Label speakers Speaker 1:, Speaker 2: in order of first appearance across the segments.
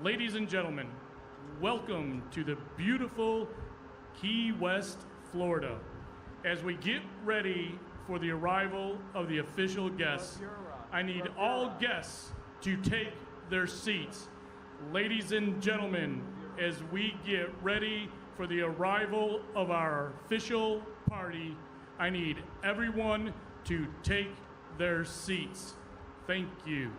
Speaker 1: Ladies and gentlemen, welcome to the beautiful Key West, Florida. As we get ready for the arrival of the official guests, I need all guests to take their seats. Ladies and gentlemen, as we get ready for the arrival of our official party, I need everyone to take their seats. Thank you.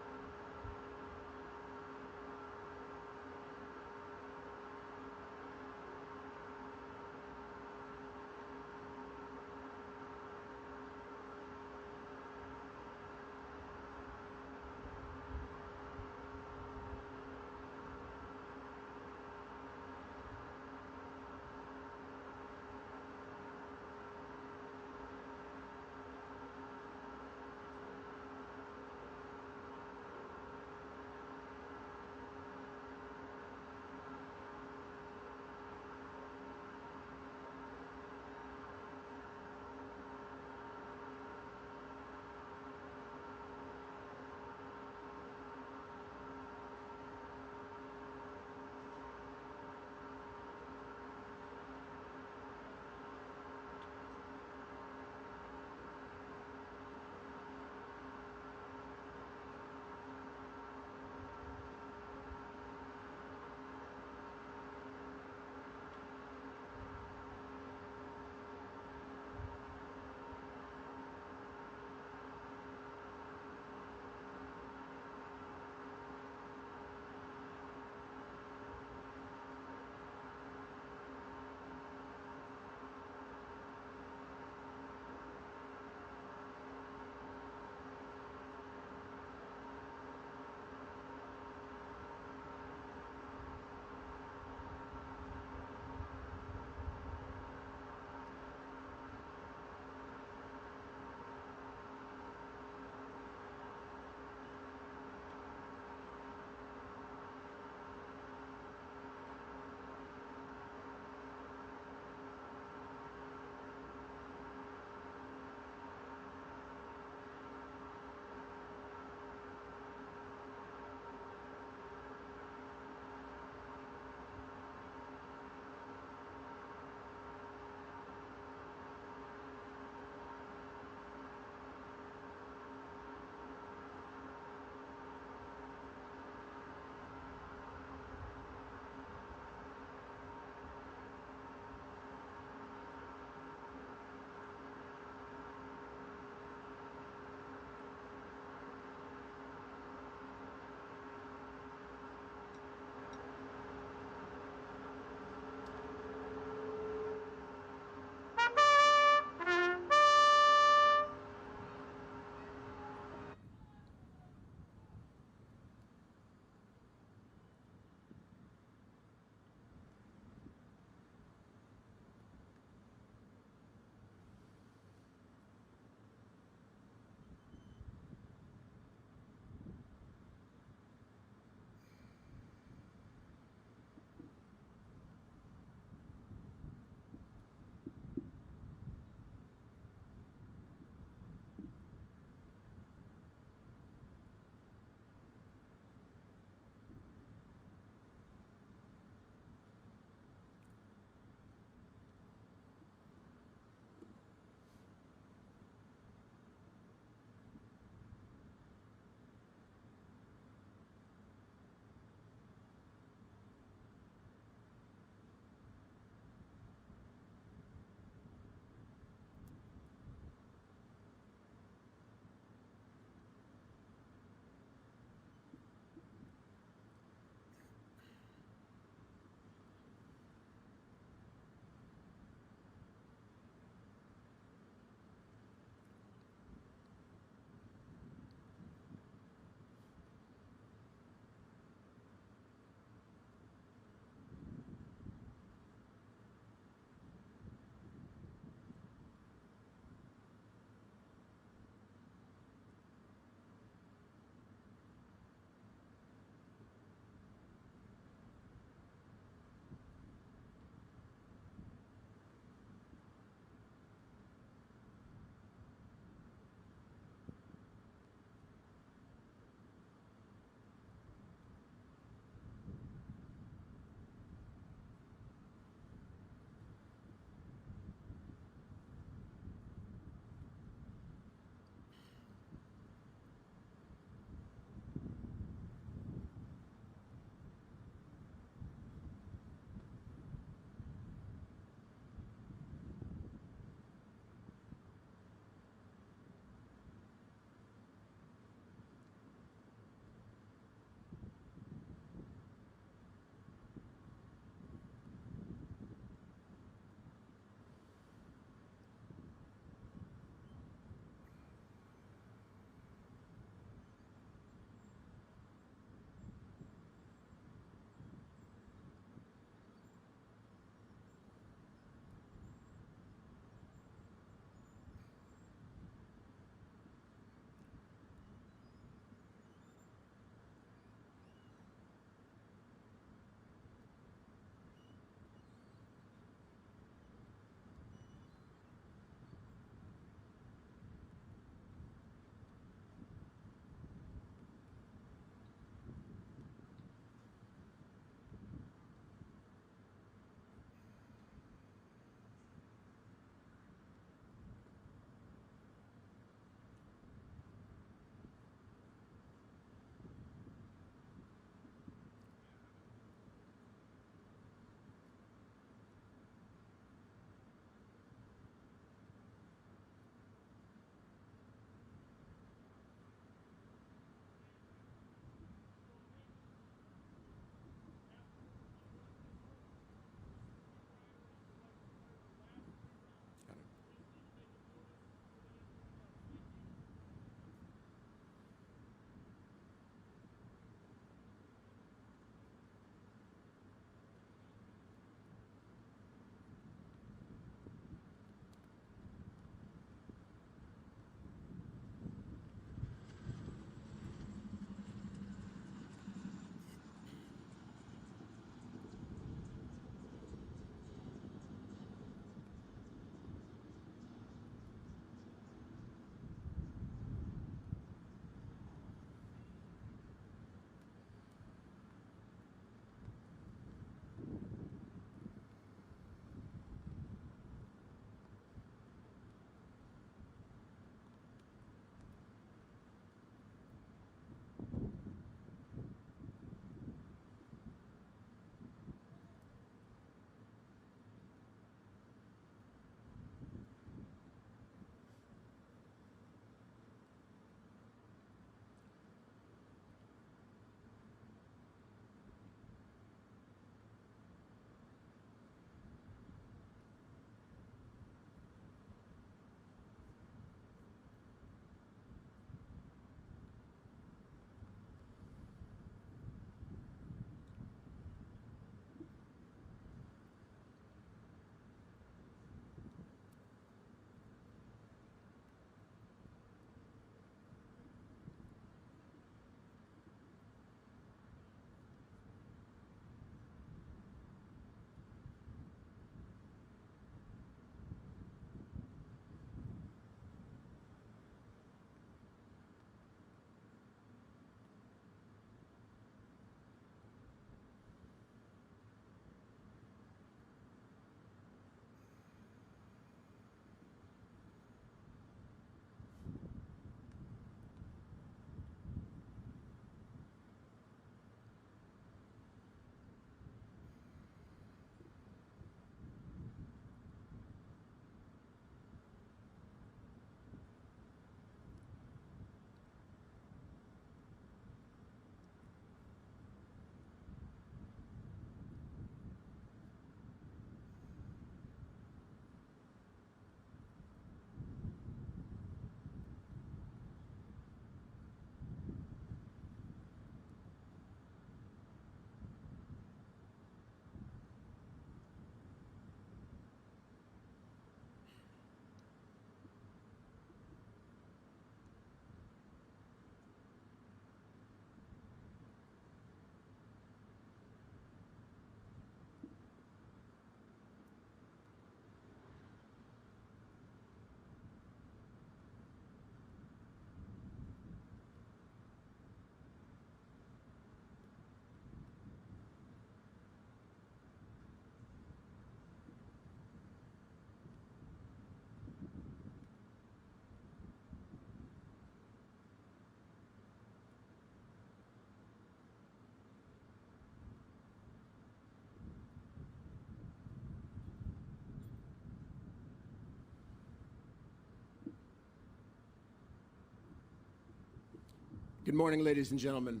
Speaker 2: Good morning, ladies and gentlemen.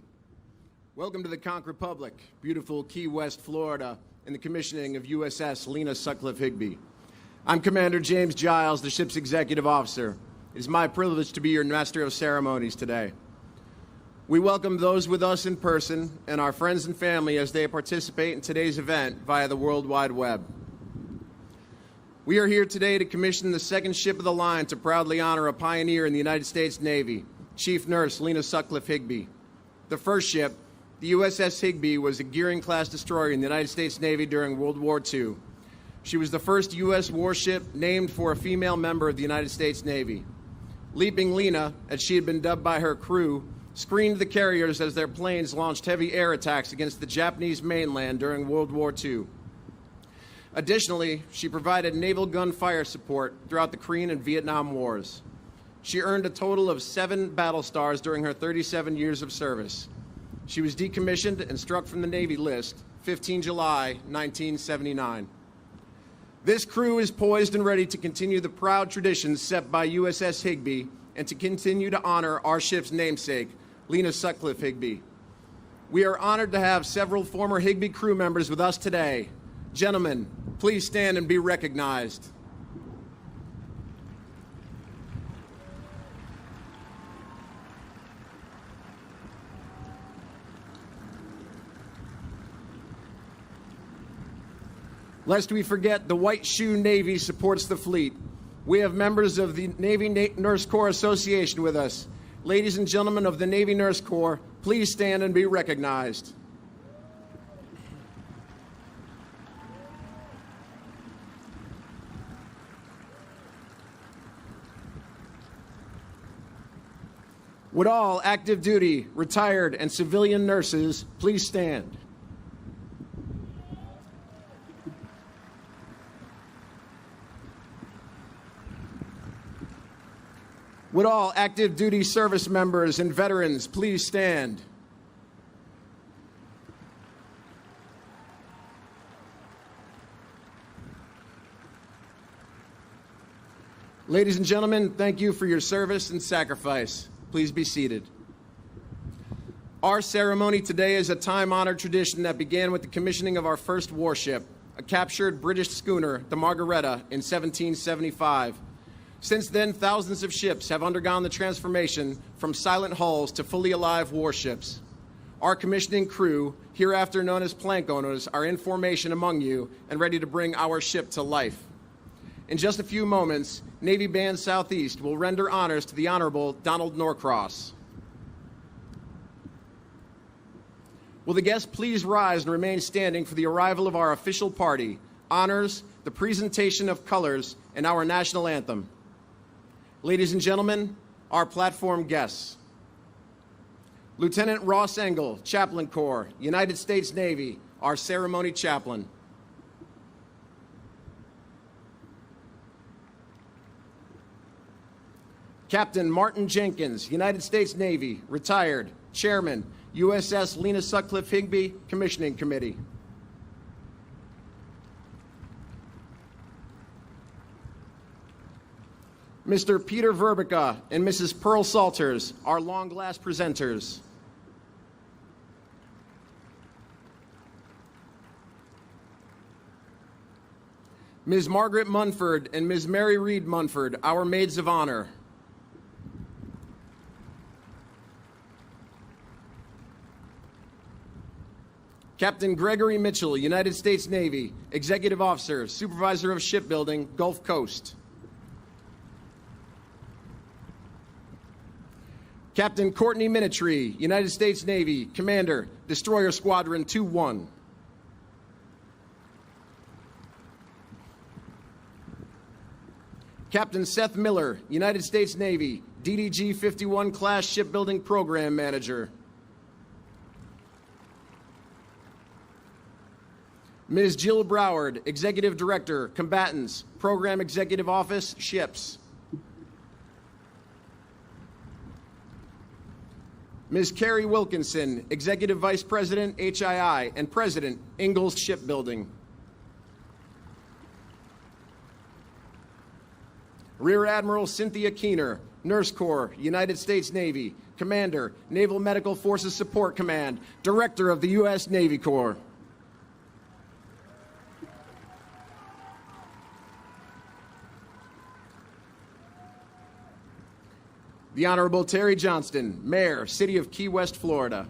Speaker 2: Welcome to the Conch Republic, beautiful Key West, Florida, and the commissioning of USS Lenah Sutcliffe Higbee. I'm Commander James Giles, the ship's executive officer. It is my privilege to be your master of ceremonies today. We welcome those with us in person and our friends and family as they participate in today's event via the World Wide Web. We are here today to commission the second ship of the line to proudly honor a pioneer in the United States Navy, Chief Nurse Lenah Sutcliffe Higbee. The first ship, the USS Higbee, was a Gearing-class destroyer in the United States Navy during World War II. She was the first U.S. warship named for a female member of the United States Navy. Leaping Lena, as she had been dubbed by her crew, screened the carriers as their planes launched heavy air attacks against the Japanese mainland during World War II. Additionally, she provided naval gun fire support throughout the Korean and Vietnam Wars. She earned a total of 7 battle stars during her 37 years of service. She was decommissioned and struck from the Navy list 15 July 1979. This crew is poised and ready to continue the proud traditions set by USS Higbee and to continue to honor our ship's namesake, Lenah Sutcliffe Higbee. We are honored to have several former Higbee crew members with us today. Gentlemen, please stand and be recognized. Lest we forget, the White Shoe Navy supports the fleet. We have members of the Navy Nurse Corps Association with us. Ladies and gentlemen of the Navy Nurse Corps, please stand and be recognized. Would all active duty, retired, and civilian nurses please stand? Would all active duty service members and veterans please stand? Ladies and gentlemen, thank you for your service and sacrifice. Please be seated. Our ceremony today is a time-honored tradition that began with the commissioning of our first warship, a captured British schooner, the Margaretta, in 1775. Since then, thousands of ships have undergone the transformation from silent hulls to fully alive warships. Our commissioning crew, hereafter known as plank owners, are in formation among you and ready to bring our ship to life. In just a few moments, Navy Band Southeast will render honors to the Honorable Donald Norcross. Will the guests please rise and remain standing for the arrival of our official party, honors, the presentation of colors, and our national anthem. Ladies and gentlemen, our platform guests. Lieutenant Ross Engel, Chaplain Corps, United States Navy, our ceremony chaplain. Captain Martin Jenkins, United States Navy, retired, Chairman, USS Lenah Sutcliffe Higbee Commissioning Committee. Mr. Peter Verbica and Mrs. Pearl Salters, our long glass presenters. Ms. Margaret Munford and Ms. Mary Reed Munford, our maids of honor. Captain Gregory Mitchell, United States Navy, Executive Officer, Supervisor of Shipbuilding, Gulf Coast. Captain Courtney Minitree, United States Navy, Commander, Destroyer Squadron 2-1. Captain Seth Miller, United States Navy, DDG 51 Class Shipbuilding Program Manager. Ms. Jill Broward, Executive Director, Combatants, Program Executive Office, Ships. Ms. Carrie Wilkinson, Executive Vice President, HII, and President, Ingalls Shipbuilding. Rear Admiral Cynthia Keener, Nurse Corps, United States Navy, Commander, Naval Medical Forces Support Command, Director of the U.S. Navy Corps. The Honorable Terry Johnston, Mayor, City of Key West, Florida.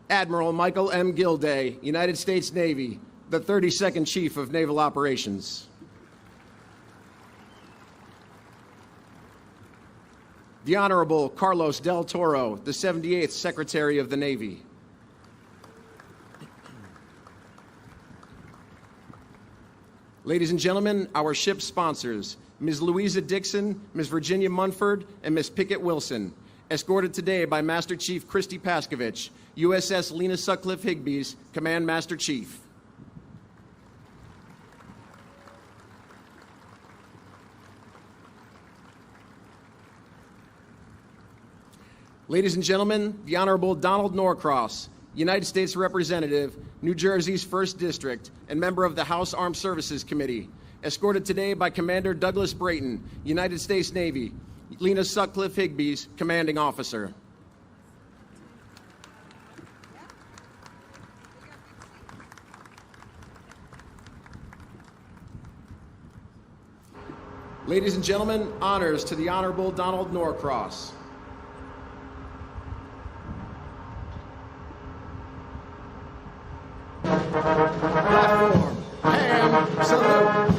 Speaker 2: Admiral Michael M. Gilday, United States Navy, the 32nd Chief of Naval Operations. The Honorable Carlos Del Toro, the 78th Secretary of the Navy. Ladies and gentlemen, our ship sponsors, Ms. Louisa Dixon, Ms. Virginia Munford, and Ms. Pickett Wilson, escorted today by Master Chief Christy Paskovich, USS Lenah Sutcliffe Higbee's Command Master Chief. Ladies and gentlemen, the Honorable Donald Norcross, United States Representative, New Jersey's 1st District, and member of the House Armed Services Committee, escorted today by Commander Douglas Brayton, United States Navy, Lenah Sutcliffe Higbee's commanding officer. Ladies and gentlemen, honors to the Honorable Donald Norcross. Platform, ham, salute.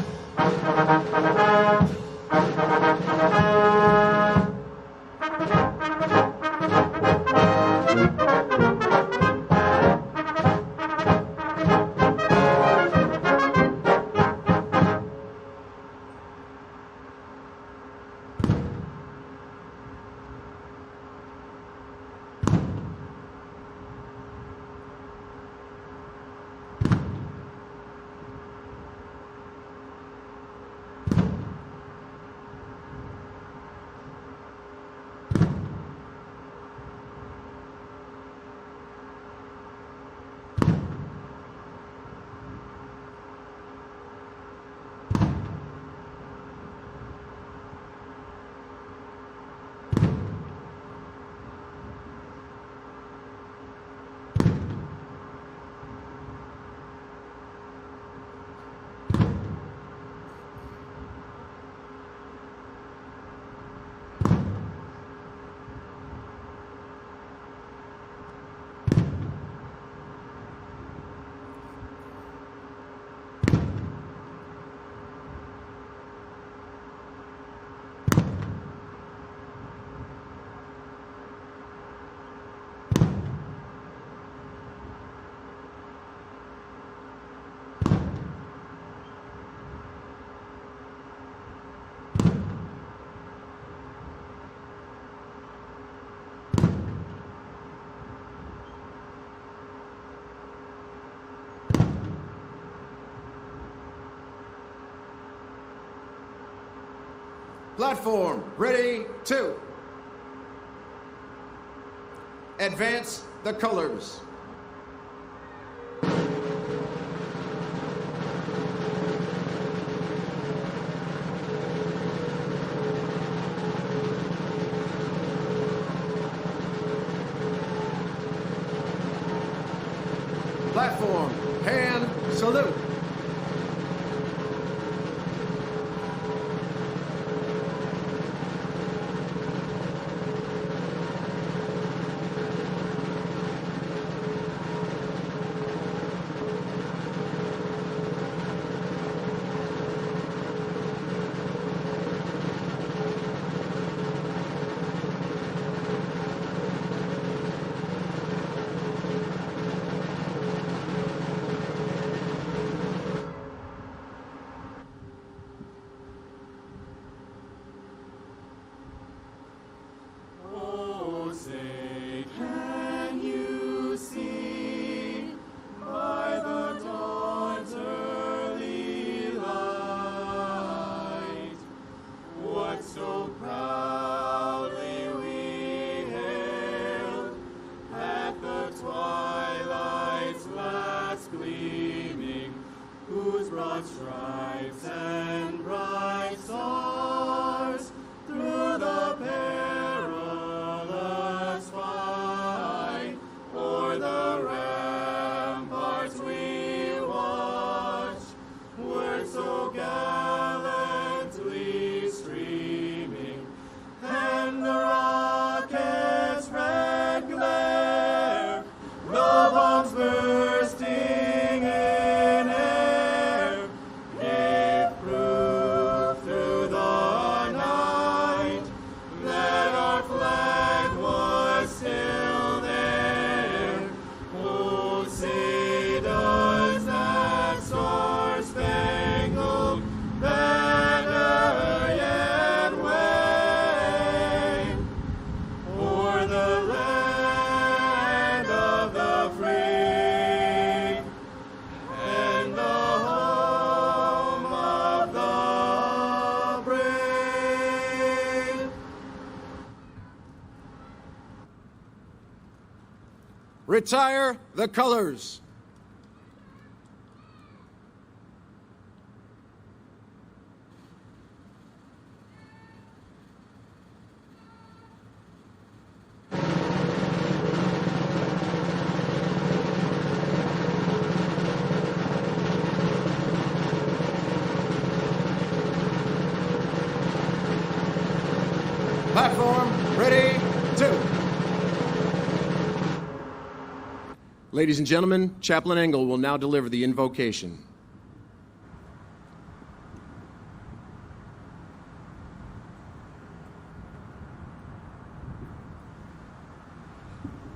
Speaker 2: Platform, ready, 2. Advance the colors. Platform, hand, salute. Retire the colors. Platform ready, 2. Ladies and gentlemen, Chaplain Engel will now deliver the invocation.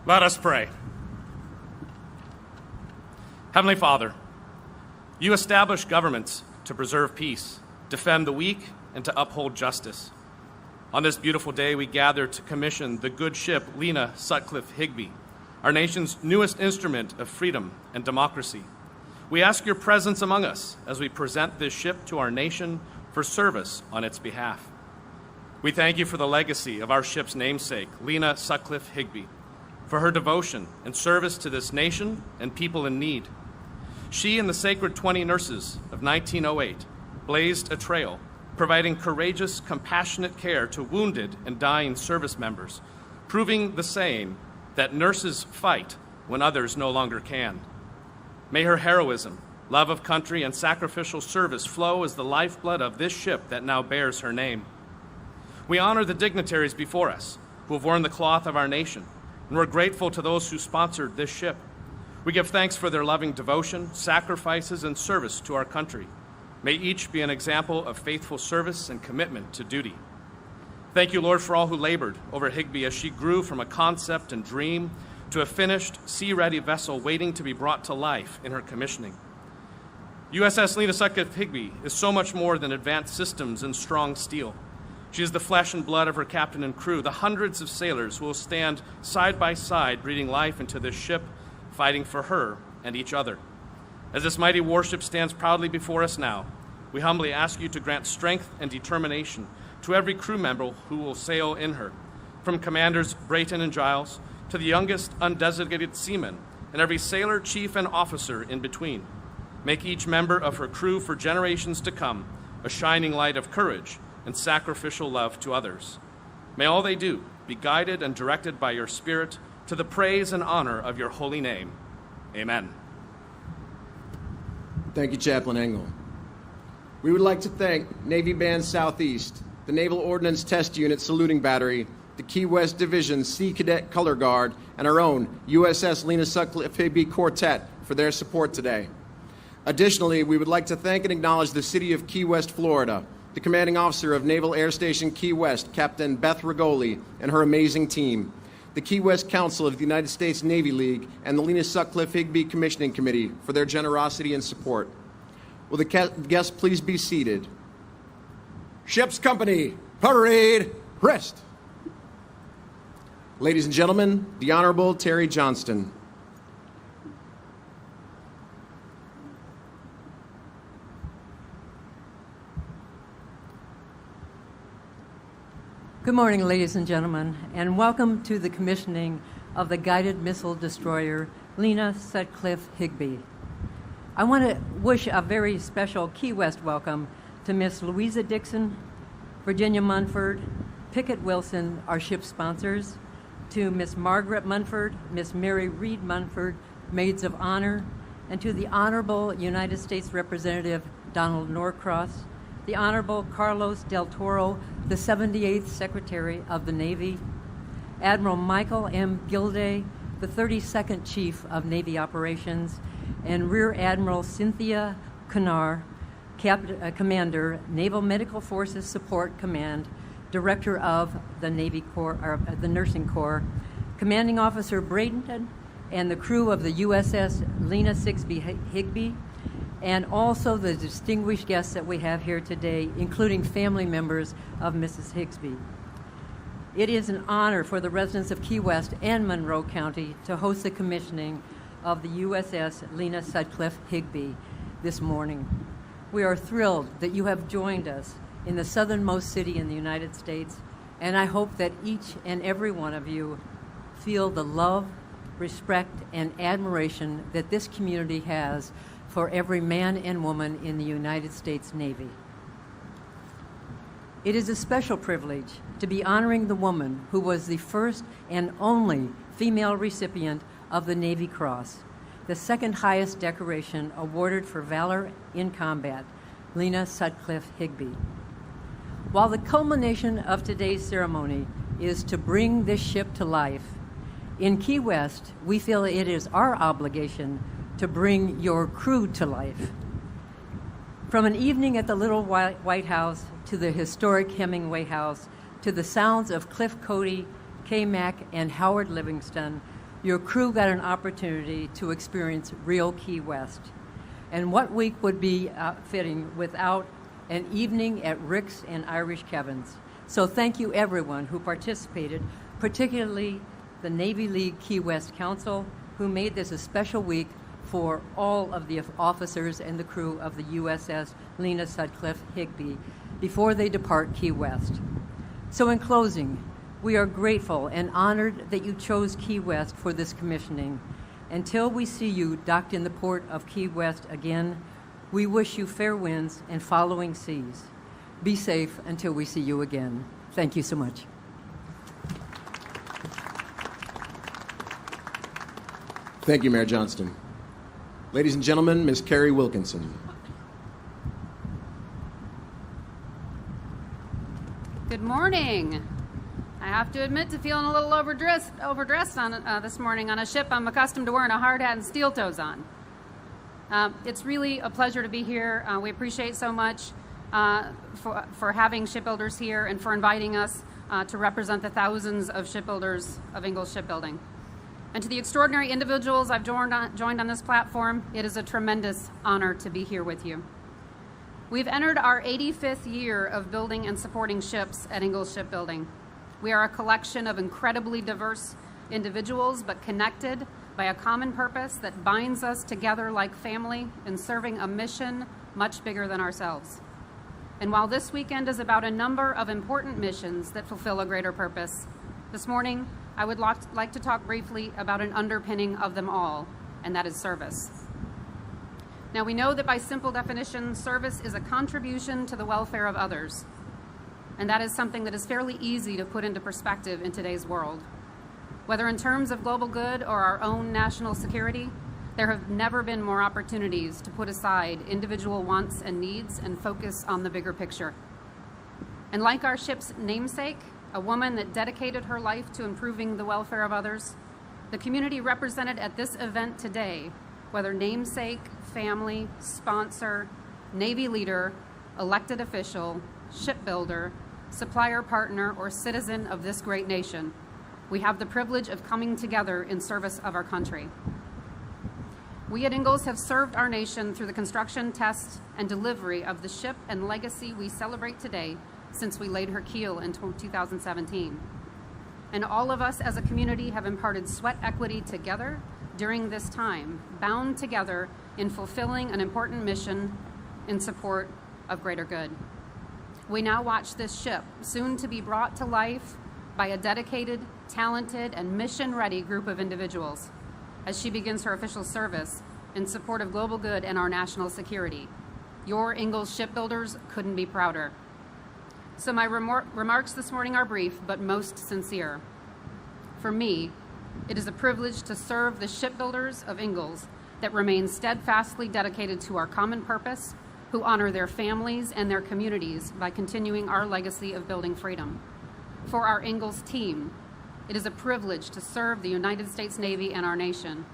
Speaker 3: Let us pray. Heavenly Father, you establish governments to preserve peace, defend the weak, and to uphold justice. On this beautiful day, we gather to commission the good ship Lenah Sutcliffe Higbee, our nation's newest instrument of freedom and democracy. We ask your presence among us as we present this ship to our nation for service on its behalf. We thank you for the legacy of our ship's namesake, Lenah Sutcliffe Higbee, for her devotion and service to this nation and people in need. She and the Sacred 20 Nurses of 1908 blazed a trail, providing courageous, compassionate care to wounded and dying service members, proving the saying that nurses fight when others no longer can. May her heroism, love of country, and sacrificial service flow as the lifeblood of this ship that now bears her name. We honor the dignitaries before us who have worn the cloth of our nation, and we're grateful to those who sponsored this ship. We give thanks for their loving devotion, sacrifices, and service to our country. May each be an example of faithful service and commitment to duty. Thank you, Lord, for all who labored over Higbee as she grew from a concept and dream to a finished, sea-ready vessel waiting to be brought to life in her commissioning. USS Lenah Sutcliffe Higbee is so much more than advanced systems and strong steel. She is the flesh and blood of her captain and crew, the hundreds of sailors who will stand side by side, breathing life into this ship, fighting for her and each other. As this mighty warship stands proudly before us now, we humbly ask you to grant strength and determination to every crew member who will sail in her, from Commanders Brayton and Giles to the youngest undesignated seaman and every sailor, chief, and officer in between. Make each member of her crew for generations to come a shining light of courage and sacrificial love to others. May all they do be guided and directed by your Spirit to the praise and honor of your holy name. Amen.
Speaker 2: Thank you, Chaplain Engel. We would like to thank Navy Band Southeast, the Naval Ordnance Test Unit Saluting Battery, the Key West Division Sea Cadet Color Guard, and our own USS Lenah Sutcliffe Higbee Quartet for their support today. Additionally, we would like to thank and acknowledge the City of Key West, Florida, the Commanding Officer of Naval Air Station Key West, Captain Beth Rigoli, and her amazing team, the Key West Council of the United States Navy League, and the Lenah Sutcliffe Higbee Commissioning Committee for their generosity and support. Will the guests please be seated? Ship's company, parade, rest. Ladies and gentlemen, the Honorable Terry Johnston.
Speaker 4: Good morning, ladies and gentlemen, and welcome to the commissioning of the guided missile destroyer Lenah Sutcliffe Higbee. I want to wish a very special Key West welcome to Miss Louisa Dixon, Virginia Munford, Pickett Wilson, our ship sponsors, to Miss Margaret Munford, Miss Mary Reed Munford, Maids of Honor, and to the Honorable United States Representative Donald Norcross, the Honorable Carlos Del Toro, the 78th Secretary of the Navy, Admiral Michael M. Gilday, the 32nd Chief of Navy Operations, and Rear Admiral Cynthia Canar, Commander, Naval Medical Forces Support Command, Director of the Navy Corps, or the Nursing Corps, Commanding Officer Bradenton, and the crew of the USS Lenah Sutcliffe Higbee, and also the distinguished guests that we have here today, including family members of Mrs. Higbee. It is an honor for the residents of Key West and Monroe County to host the commissioning of the USS Lenah Sutcliffe Higbee this morning. We are thrilled that you have joined us in the southernmost city in the United States, and I hope that each and every one of you feel the love respect, and admiration that this community has for every man and woman in the United States Navy. It is a special privilege to be honoring the woman who was the first and only female recipient of the Navy Cross, the second highest decoration awarded for valor in combat, Lenah Sutcliffe Higbee. While the culmination of today's ceremony is to bring this ship to life, in Key West, we feel it is our obligation to bring your crew to life. From an evening at the Little White House to the historic Hemingway House to the sounds of Cliff Cody, Kay Mack, and Howard Livingston, your crew got an opportunity to experience real Key West. And what week would be fitting without an evening at Rick's and Irish Kevin's? So thank you everyone who participated, particularly the Navy League Key West Council, who made this a special week for all of the officers and the crew of the USS Lenah Sutcliffe Higbee before they depart Key West. So in closing, we are grateful and honored that you chose Key West for this commissioning. Until we see you docked in the port of Key West again, we wish you fair winds and following seas. Be safe until we see you again. Thank you so much.
Speaker 2: Thank you, Mayor Johnston. Ladies and gentlemen, Ms. Carrie Wilkinson.
Speaker 5: Good morning. I have to admit to feeling a little overdressed on this morning on a ship I'm accustomed to wearing a hard hat and steel toes on. It's really a pleasure to be here. We appreciate so much for having shipbuilders here and for inviting us to represent the thousands of shipbuilders of Ingalls Shipbuilding. And to the extraordinary individuals I've joined on this platform, it is a tremendous honor to be here with you. We've entered our 85th year of building and supporting ships at Ingalls Shipbuilding. We are a collection of incredibly diverse individuals, but connected by a common purpose that binds us together like family in serving a mission much bigger than ourselves. And while this weekend is about a number of important missions that fulfill a greater purpose, this morning I would like to talk briefly about an underpinning of them all, and that is service. Now, we know that by simple definition, service is a contribution to the welfare of others. And that is something that is fairly easy to put into perspective in today's world. Whether in terms of global good or our own national security, there have never been more opportunities to put aside individual wants and needs and focus on the bigger picture. And like our ship's namesake, a woman that dedicated her life to improving the welfare of others, the community represented at this event today, whether namesake, family, sponsor, Navy leader, elected official, shipbuilder, supplier partner, or citizen of this great nation, we have the privilege of coming together in service of our country. We at Ingalls have served our nation through the construction, test, and delivery of the ship and legacy we celebrate today since we laid her keel in 2017. And all of us as a community have imparted sweat equity together during this time, bound together in fulfilling an important mission in support of greater good. We now watch this ship, soon to be brought to life by a dedicated, talented, and mission-ready group of individuals as she begins her official service in support of global good and our national security. Your Ingalls shipbuilders couldn't be prouder. So my remarks this morning are brief, but most sincere. For me, it is a privilege to serve the shipbuilders of Ingalls that remain steadfastly dedicated to our common purpose, who honor their families and their communities by continuing our legacy of building freedom. For our Ingalls team, it is a privilege to serve the United States Navy and our nation.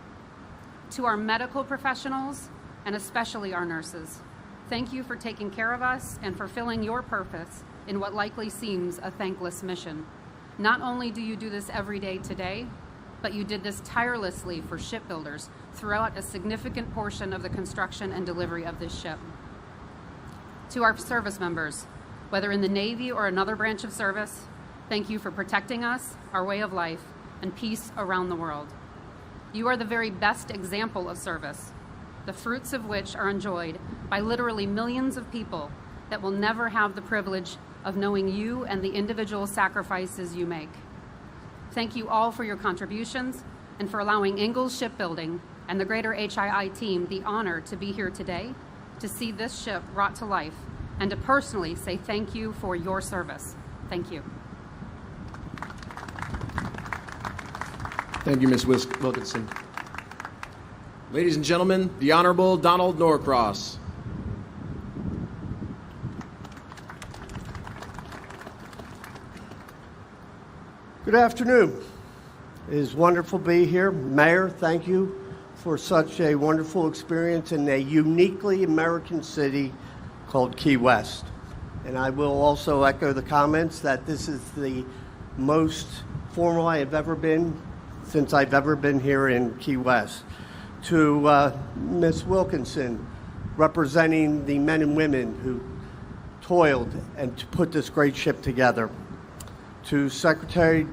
Speaker 5: To our medical professionals, and especially our nurses, thank you for taking care of us and fulfilling your purpose in what likely seems a thankless mission. Not only do you do this every day today, but you did this tirelessly for shipbuilders throughout a significant portion of the construction and delivery of this ship. To our service members, whether in the Navy or another branch of service, thank you for protecting us, our way of life, and peace around the world. You are the very best example of service, the fruits of which are enjoyed by literally millions of people that will never have the privilege of knowing you and the individual sacrifices you make. Thank you all for your contributions, and for allowing Ingalls Shipbuilding and the greater HII team the honor to be here today to see this ship brought to life and to personally say thank you for your service. Thank you.
Speaker 2: Thank you, Ms. Wilkinson. Ladies and gentlemen, the Honorable Donald Norcross.
Speaker 6: Good afternoon. It is wonderful to be here. Mayor, thank you for such a wonderful experience in a uniquely American city called Key West. And I will also echo the comments that this is the most formal I have ever been since I've ever been here in Key West. To Ms. Wilkinson, representing the men and women who toiled and to put this great ship together. To Secretary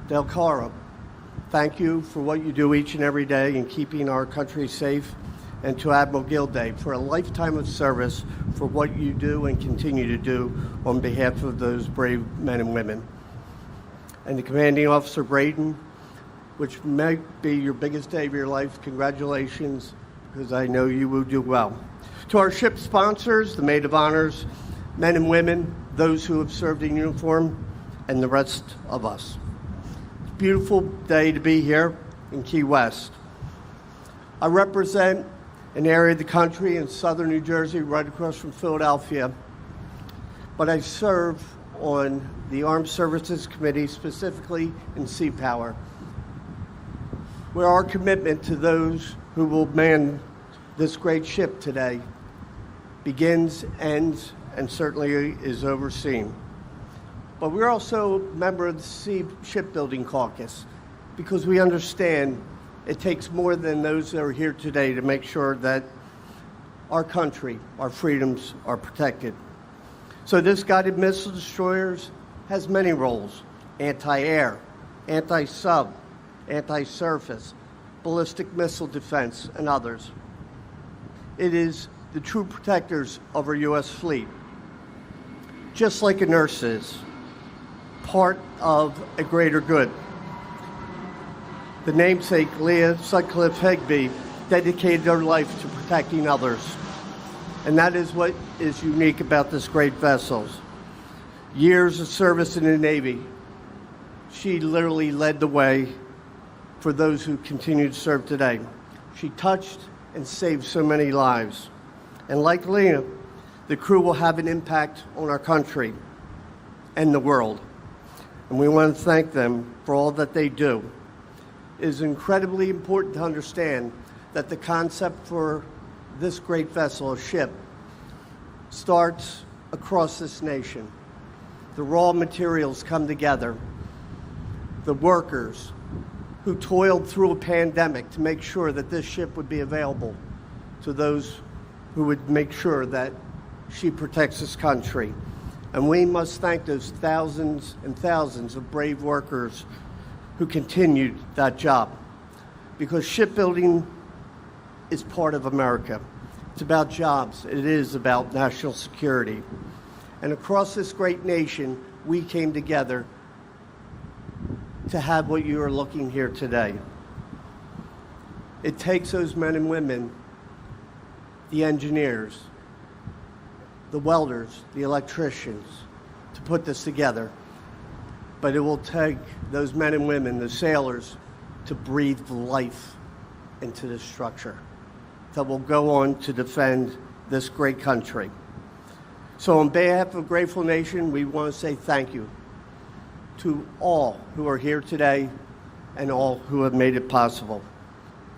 Speaker 6: Del Caro, thank you for what you do each and every day in keeping our country safe. And to Admiral Gilday for a lifetime of service for what you do and continue to do on behalf of those brave men and women. And to Commanding Officer Braden, which may be your biggest day of your life, congratulations, because I know you will do well. To our ship sponsors, the Maid of Honors, men and women, those who have served in uniform, and the rest of us. It's a beautiful day to be here in Key West. I represent an area of the country in southern New Jersey, right across from Philadelphia, but I serve on the Armed Services Committee, specifically in Sea Power, where our commitment to those who will man this great ship today begins, ends, and certainly is overseen. But we're also a member of the Sea Shipbuilding Caucus because we understand it takes more than those that are here today to make sure that our country, our freedoms are protected. So this guided missile destroyers has many roles: anti-air, anti-sub, anti-surface, ballistic missile defense, and others. It is the true protectors of our U.S. fleet. Just like a nurse is, part of a greater good. The namesake Lenah Sutcliffe Higbee dedicated her life to protecting others. And that is what is unique about this great vessel. Years of service in the Navy, she literally led the way for those who continue to serve today. She touched and saved so many lives. And like Lenah, the crew will have an impact on our country and the world. And we want to thank them for all that they do. It is incredibly important to understand that the concept for this great vessel, a ship, starts across this nation. The raw materials come together. The workers who toiled through a pandemic to make sure that this ship would be available to those who would make sure that she protects this country. And we must thank those thousands and thousands of brave workers who continued that job. Because shipbuilding is part of America. It's about jobs. It is about national security. And across this great nation, we came together to have what you are looking here today. It takes those men and women, the engineers, the welders, the electricians, to put this together. But it will take those men and women, the sailors, to breathe life into this structure that will go on to defend this great country. So on behalf of Grateful Nation, we want to say thank you to all who are here today and all who have made it possible.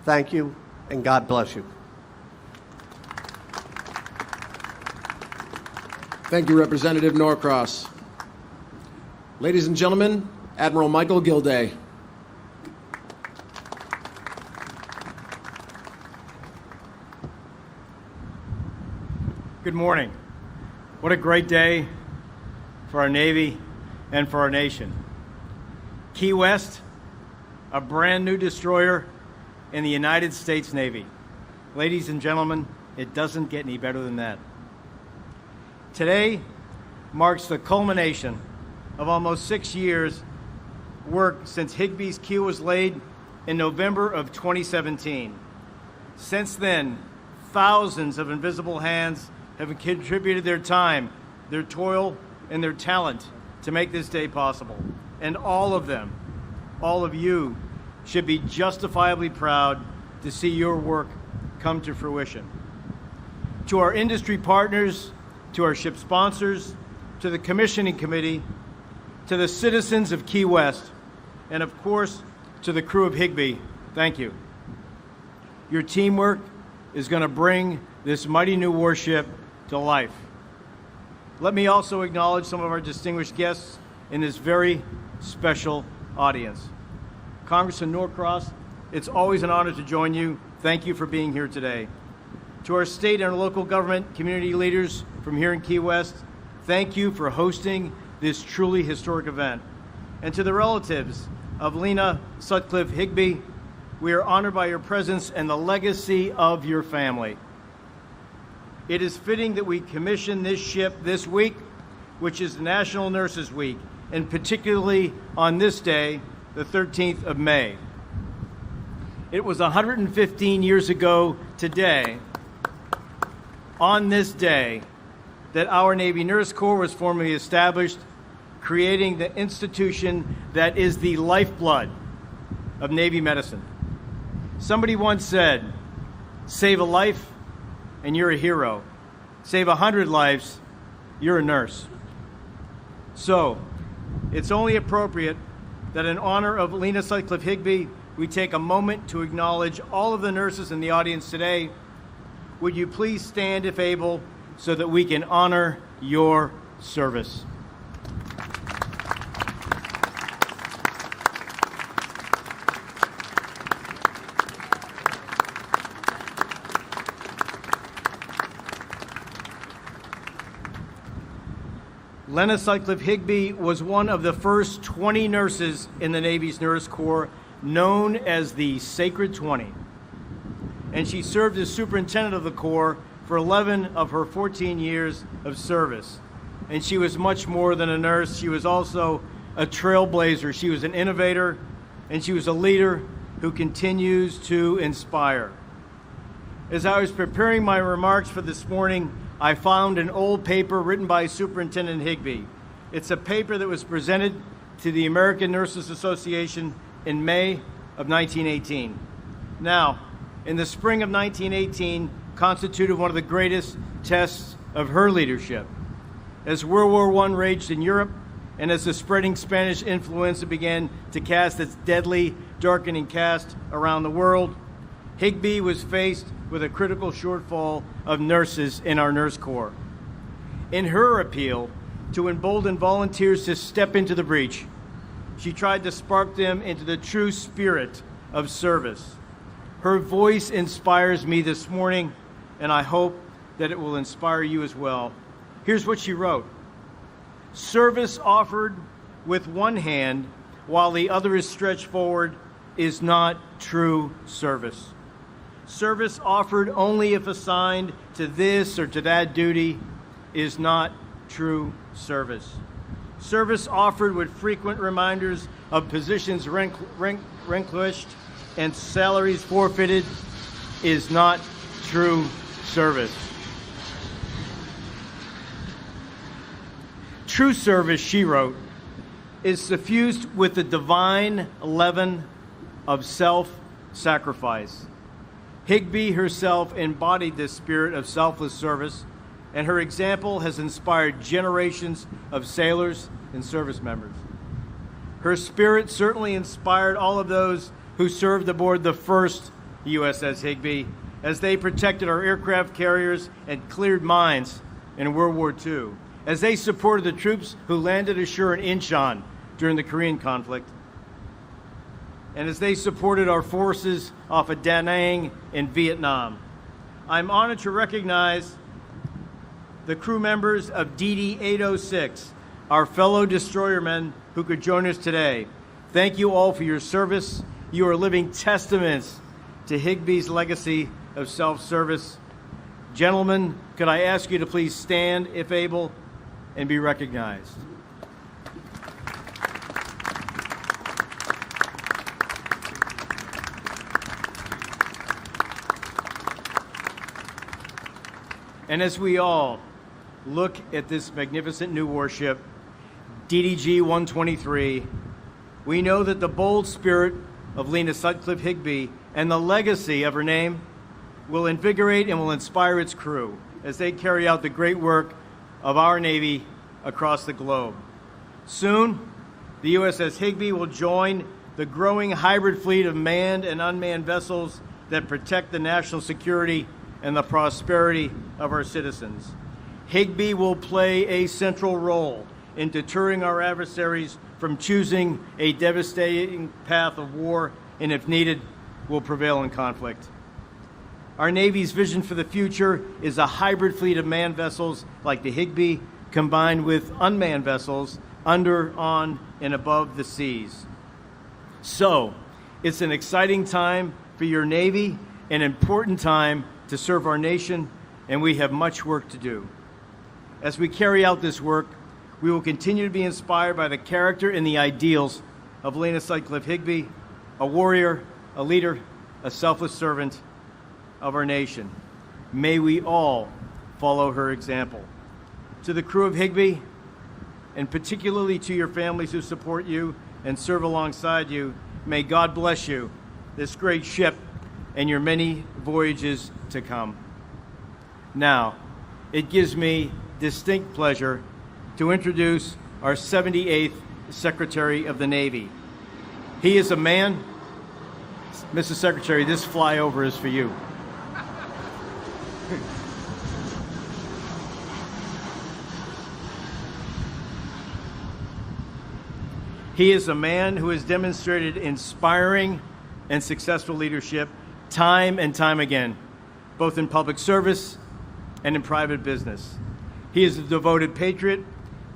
Speaker 6: Thank you, and God bless you.
Speaker 2: Thank you, Representative Norcross. Ladies and gentlemen, Admiral Michael Gilday.
Speaker 7: Good morning. What a great day for our Navy and for our nation. Key West, a brand new destroyer in the United States Navy. Ladies and gentlemen, it doesn't get any better than that. Today marks the culmination of almost 6 years' work since Higbee's keel was laid in November of 2017. Since then, thousands of invisible hands have contributed their time, their toil, and their talent to make this day possible. And all of them, all of you, should be justifiably proud to see your work come to fruition. To our industry partners, to our ship sponsors, to the commissioning committee, to the citizens of Key West, and of course, to the crew of Higbee, thank you. Your teamwork is going to bring this mighty new warship to life. Let me also acknowledge some of our distinguished guests in this very special audience. Congressman Norcross, it's always an honor to join you. Thank you for being here today. To our state and our local government community leaders from here in Key West, thank you for hosting this truly historic event. And to the relatives of Lenah Sutcliffe Higbee, we are honored by your presence and the legacy of your family. It is fitting that we commission this ship this week, which is National Nurses Week, and particularly on this day, the 13th of May. It was 115 years ago today, on this day, that our Navy Nurse Corps was formally established, creating the institution that is the lifeblood of Navy medicine. Somebody once said, save a life and you're a hero. Save 100 lives, you're a nurse. So, it's only appropriate that in honor of Lenah Sutcliffe Higbee, we take a moment to acknowledge all of the nurses in the audience today. Would you please stand if able so that we can honor your service? Lenah Sutcliffe Higbee was one of the first 20 nurses in the Navy's Nurse Corps, known as the Sacred 20. And she served as superintendent of the Corps for 11 of her 14 years of service. And she was much more than a nurse. She was also a trailblazer. She was an innovator, and she was a leader who continues to inspire. As I was preparing my remarks for this morning, I found an old paper written by Superintendent Higbee. It's a paper that was presented to the American Nurses Association in May of 1918. Now, in the spring of 1918 constituted one of the greatest tests of her leadership. As World War I raged in Europe, and as the spreading Spanish influenza began to cast its deadly, darkening cast around the world, Higbee was faced with a critical shortfall of nurses in our Nurse Corps. In her appeal to embolden volunteers to step into the breach, she tried to spark them into the true spirit of service. Her voice inspires me this morning, and I hope that it will inspire you as well. Here's what she wrote. Service offered with one hand while the other is stretched forward is not true service. Service offered only if assigned to this or to that duty is not true service. Service offered with frequent reminders of positions relinquished and salaries forfeited is not true service. True service, she wrote, is suffused with the divine leaven of self-sacrifice. Higbee herself embodied this spirit of selfless service, and her example has inspired generations of sailors and service members. Her spirit certainly inspired all of those who served aboard the first USS Higbee as they protected our aircraft carriers and cleared mines in World War II, as they supported the troops who landed ashore in Incheon during the Korean conflict, and as they supported our forces off of Da Nang in Vietnam. I'm honored to recognize the crew members of DD 806, our fellow destroyermen who could join us today. Thank you all for your service. You are living testaments to Higbee's legacy of self-service. Gentlemen, could I ask you to please stand, if able, and be recognized. And as we all look at this magnificent new warship, DDG-123, we know that the bold spirit of Lenah Sutcliffe Higbee and the legacy of her name will invigorate and will inspire its crew as they carry out the great work of our Navy across the globe. Soon, the USS Higbee will join the growing hybrid fleet of manned and unmanned vessels that protect the national security and the prosperity of our citizens. Higbee will play a central role in deterring our adversaries from choosing a devastating path of war, and if needed, will prevail in conflict. Our Navy's vision for the future is a hybrid fleet of manned vessels like the Higbee, combined with unmanned vessels under, on, and above the seas. So, it's an exciting time for your Navy, an important time to serve our nation, and we have much work to do. As we carry out this work, we will continue to be inspired by the character and the ideals of Lenah Sutcliffe Higbee, a warrior, a leader, a selfless servant of our nation. May we all follow her example. To the crew of Higbee, and particularly to your families who support you and serve alongside you, may God bless you, this great ship, and your many voyages to come. Now, it gives me distinct pleasure to introduce our 78th Secretary of the Navy. He is a man. Mrs. Secretary, this flyover is for you. He is a man who has demonstrated inspiring and successful leadership time and time again, both in public service and in private business. He is a devoted patriot.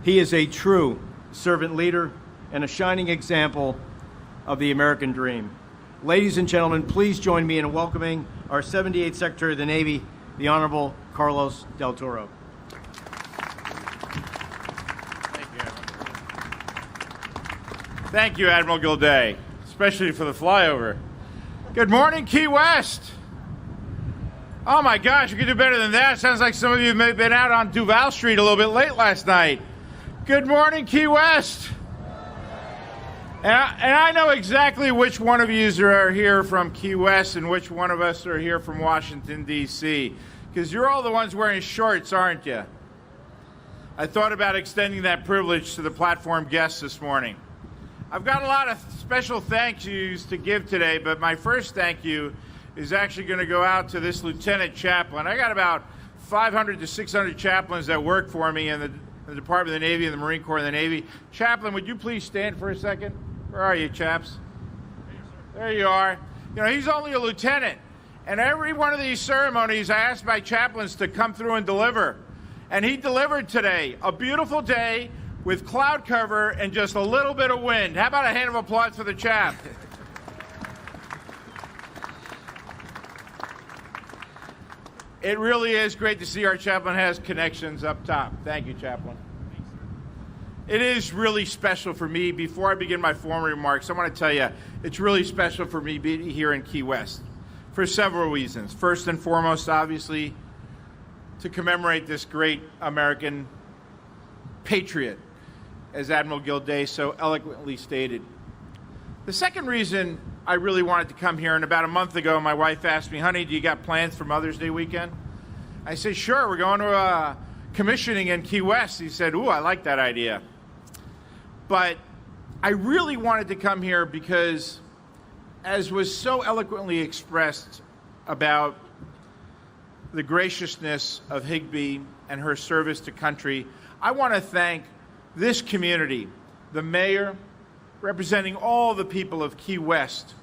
Speaker 7: He is a true servant leader and a shining example of the American dream. Ladies and gentlemen, please join me in welcoming our 78th Secretary of the Navy, the Honorable Carlos Del Toro.
Speaker 8: Thank you, Admiral Gilday, especially for the flyover. Good morning, Key West. Oh my gosh, you could do better than that. Sounds like some of you may have been out on Duval Street a little bit late last night. Good morning, Key West. And I know exactly which one of you are here from Key West and which one of us are here from Washington, D.C., because you're all the ones wearing shorts, aren't you? I thought about extending that privilege to the platform guests this morning. I've got a lot of special thank yous to give today, but my first thank you is actually going to go out to this Lieutenant Chaplain. I got about 500 to 600 chaplains that work for me in the Department of the Navy and the Marine Corps and the Navy. Chaplain, would you please stand for a second? Where are you, chaps? There you are. You know, he's only a lieutenant. And every one of these ceremonies, I asked my chaplains to come through and deliver. And he delivered today. A beautiful day with cloud cover and just a little bit of wind. How about a hand of applause for the chap? It really is great to see our chaplain has connections up top. Thank you, Chaplain. It is really special for me. Before I begin my formal remarks, I want to tell you it's really special for me being here in Key West for several reasons. First and foremost, obviously, to commemorate this great American patriot, as Admiral Gilday so eloquently stated. The second reason I really wanted to come here, and about a month ago, my wife asked me, honey, do you got plans for Mother's Day weekend? I said, sure, we're going to a commissioning in Key West. He said, ooh, I like that idea. But I really wanted to come here because, as was so eloquently expressed about the graciousness of Higbee and her service to country, I want to thank this community, the mayor, representing all the people of Key West,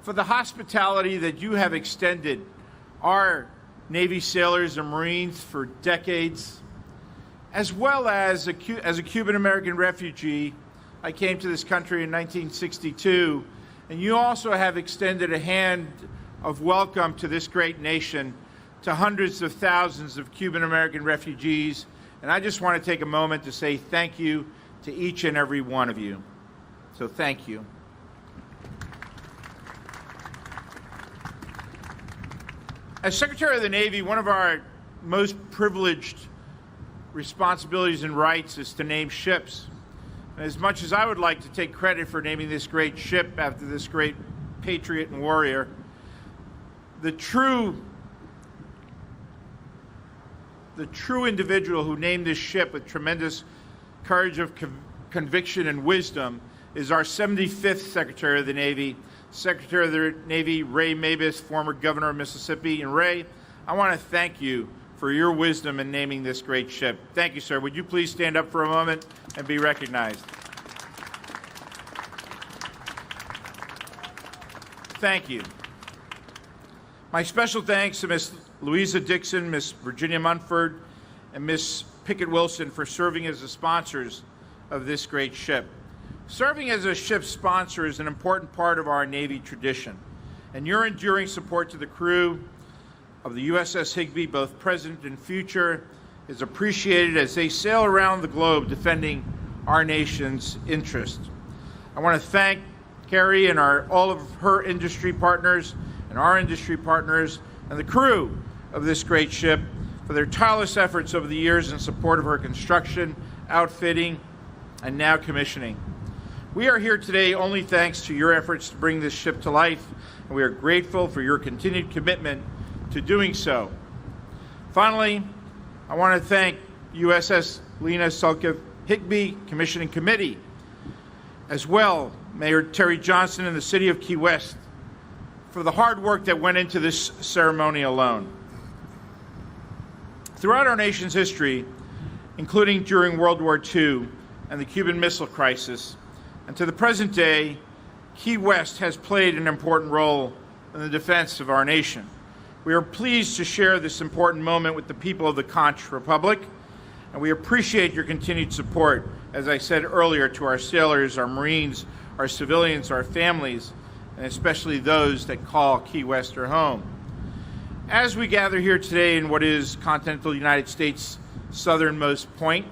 Speaker 8: for the hospitality that you have extended our Navy sailors and Marines for decades, as well as a Cuban-American refugee. I came to this country in 1962, and you also have extended a hand of welcome to this great nation to hundreds of thousands of Cuban-American refugees. And I just want to take a moment to say thank you to each and every one of you. So thank you. As Secretary of the Navy, one of our most privileged responsibilities and rights is to name ships. And as much as I would like to take credit for naming this great ship after this great patriot and warrior, the true individual who named this ship with tremendous courage of conviction and wisdom is our 75th Secretary of the Navy, Secretary of the Navy Ray Mabus, former governor of Mississippi. And Ray, I want to thank you for your wisdom in naming this great ship. Thank you, sir. Would you please stand up for a moment and be recognized? Thank you. My special thanks to Ms. Louisa Dixon, Ms. Virginia Munford, and Ms. Pickett Wilson for serving as the sponsors of this great ship. Serving as a ship sponsor is an important part of our Navy tradition, and your enduring support to the crew of the USS Higbee, both present and future, is appreciated as they sail around the globe defending our nation's interests. I want to thank Carrie and all of her industry partners and our industry partners and the crew of this great ship for their tireless efforts over the years in support of her construction, outfitting, and now commissioning. We are here today only thanks to your efforts to bring this ship to life, and we are grateful for your continued commitment to doing so. Finally, I want to thank USS Lenah Sutcliffe Higbee Commissioning Committee, as well Mayor Terry Johnson and the City of Key West, for the hard work that went into this ceremony alone. Throughout our nation's history, including during World War II and the Cuban Missile Crisis, and to the present day, Key West has played an important role in the defense of our nation. We are pleased to share this important moment with the people of the Conch Republic, and we appreciate your continued support, as I said earlier, to our sailors, our Marines, our civilians, our families, and especially those that call Key West their home. As we gather here today in what is continental United States' southernmost point,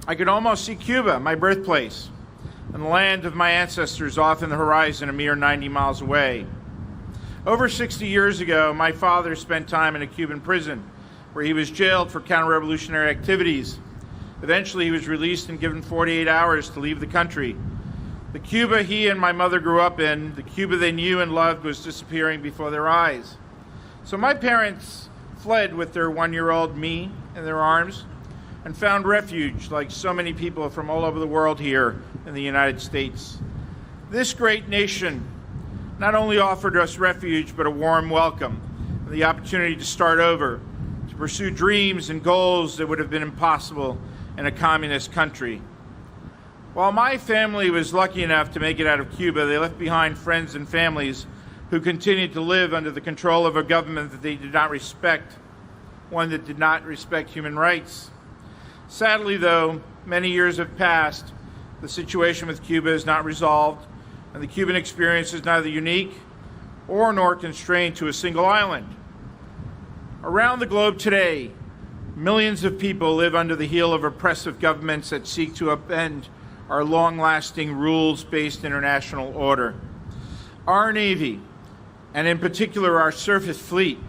Speaker 8: I could almost see Cuba, my birthplace, and the land of my ancestors off in the horizon a mere 90 miles away. Over 60 years ago, my father spent time in a Cuban prison where he was jailed for counter-revolutionary activities. Eventually, he was released and given 48 hours to leave the country. The Cuba he and my mother grew up in, the Cuba they knew and loved, was disappearing before their eyes. So my parents fled with their one-year-old me in their arms and found refuge, like so many people from all over the world here in the United States. This great nation not only offered us refuge, but a warm welcome and the opportunity to start over, to pursue dreams and goals that would have been impossible in a communist country. While my family was lucky enough to make it out of Cuba, they left behind friends and families who continued to live under the control of a government that they did not respect, one that did not respect human rights. Sadly, though, many years have passed, the situation with Cuba is not resolved, and the Cuban experience is neither unique nor constrained to a single island. Around the globe today, millions of people live under the heel of oppressive governments that seek to upend our long-lasting rules-based international order. Our Navy, and in particular our surface fleet,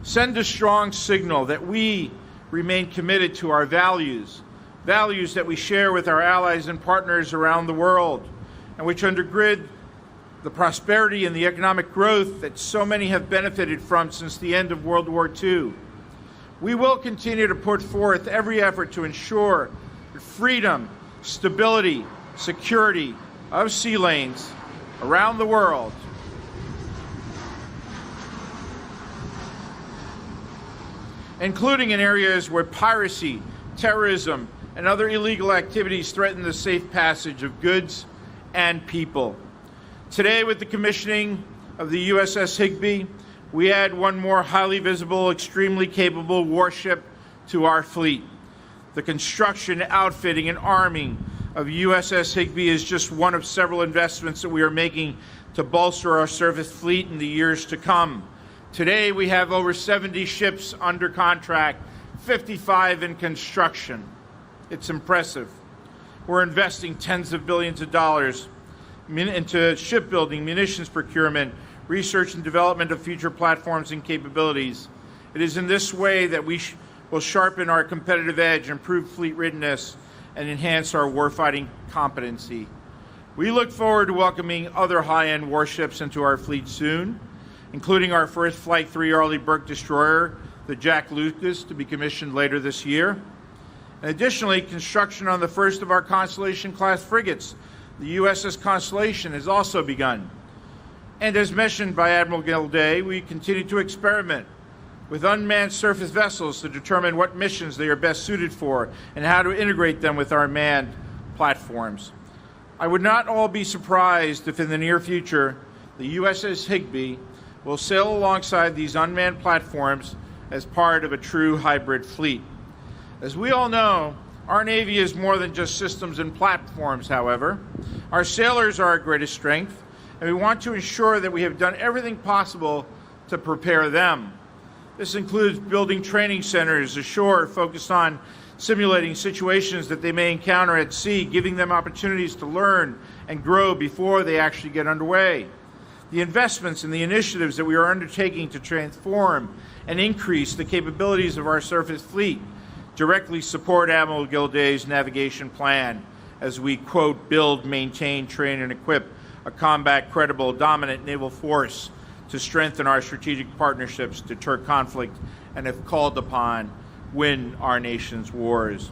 Speaker 8: send a strong signal that we remain committed to our values that we share with our allies and partners around the world, and which undergird the prosperity and the economic growth that so many have benefited from since the end of World War II. We will continue to put forth every effort to ensure the freedom, stability, security of sea lanes around the world. Including in areas where piracy, terrorism, and other illegal activities threaten the safe passage of goods and people. Today, with the commissioning of the USS Higbee, we add one more highly visible, extremely capable warship to our fleet. The construction, outfitting, and arming of USS Higbee is just one of several investments that we are making to bolster our surface fleet in the years to come. Today, we have over 70 ships under contract, 55 in construction. It's impressive. We're investing tens of billions of dollars into shipbuilding, munitions procurement, research and development of future platforms and capabilities. It is in this way that we will sharpen our competitive edge, improve fleet readiness, and enhance our warfighting competency. We look forward to welcoming other high-end warships into our fleet soon, including our first Flight 3 Arleigh Burke destroyer, the Jack Lucas, to be commissioned later this year. And additionally, construction on the first of our Constellation-class frigates, the USS Constellation, has also begun. And as mentioned by Admiral Gilday, we continue to experiment with unmanned surface vessels to determine what missions they are best suited for and how to integrate them with our manned platforms. I would not all be surprised if in the near future the USS Higbee will sail alongside these unmanned platforms as part of a true hybrid fleet. As we all know, our Navy is more than just systems and platforms, however. Our sailors are our greatest strength, and we want to ensure that we have done everything possible to prepare them. This includes building training centers ashore focused on simulating situations that they may encounter at sea, giving them opportunities to learn and grow before they actually get underway. The investments and the initiatives that we are undertaking to transform and increase the capabilities of our surface fleet directly support Admiral Gilday's navigation plan as we, quote, build, maintain, train, and equip a combat, credible, dominant naval force to strengthen our strategic partnerships, deter conflict, and if called upon, win our nation's wars.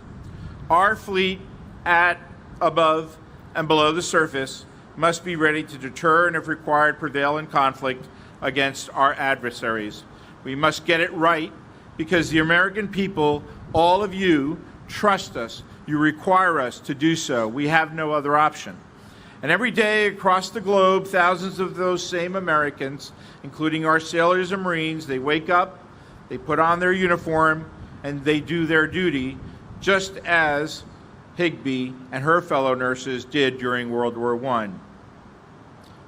Speaker 8: Our fleet at, above, and below the surface must be ready to deter and, if required, prevail in conflict against our adversaries. We must get it right because the American people, all of you, trust us. You require us to do so. We have no other option. And every day across the globe, thousands of those same Americans, including our sailors and Marines, they wake up, they put on their uniform, and they do their duty, just as Higbee and her fellow nurses did during World War I.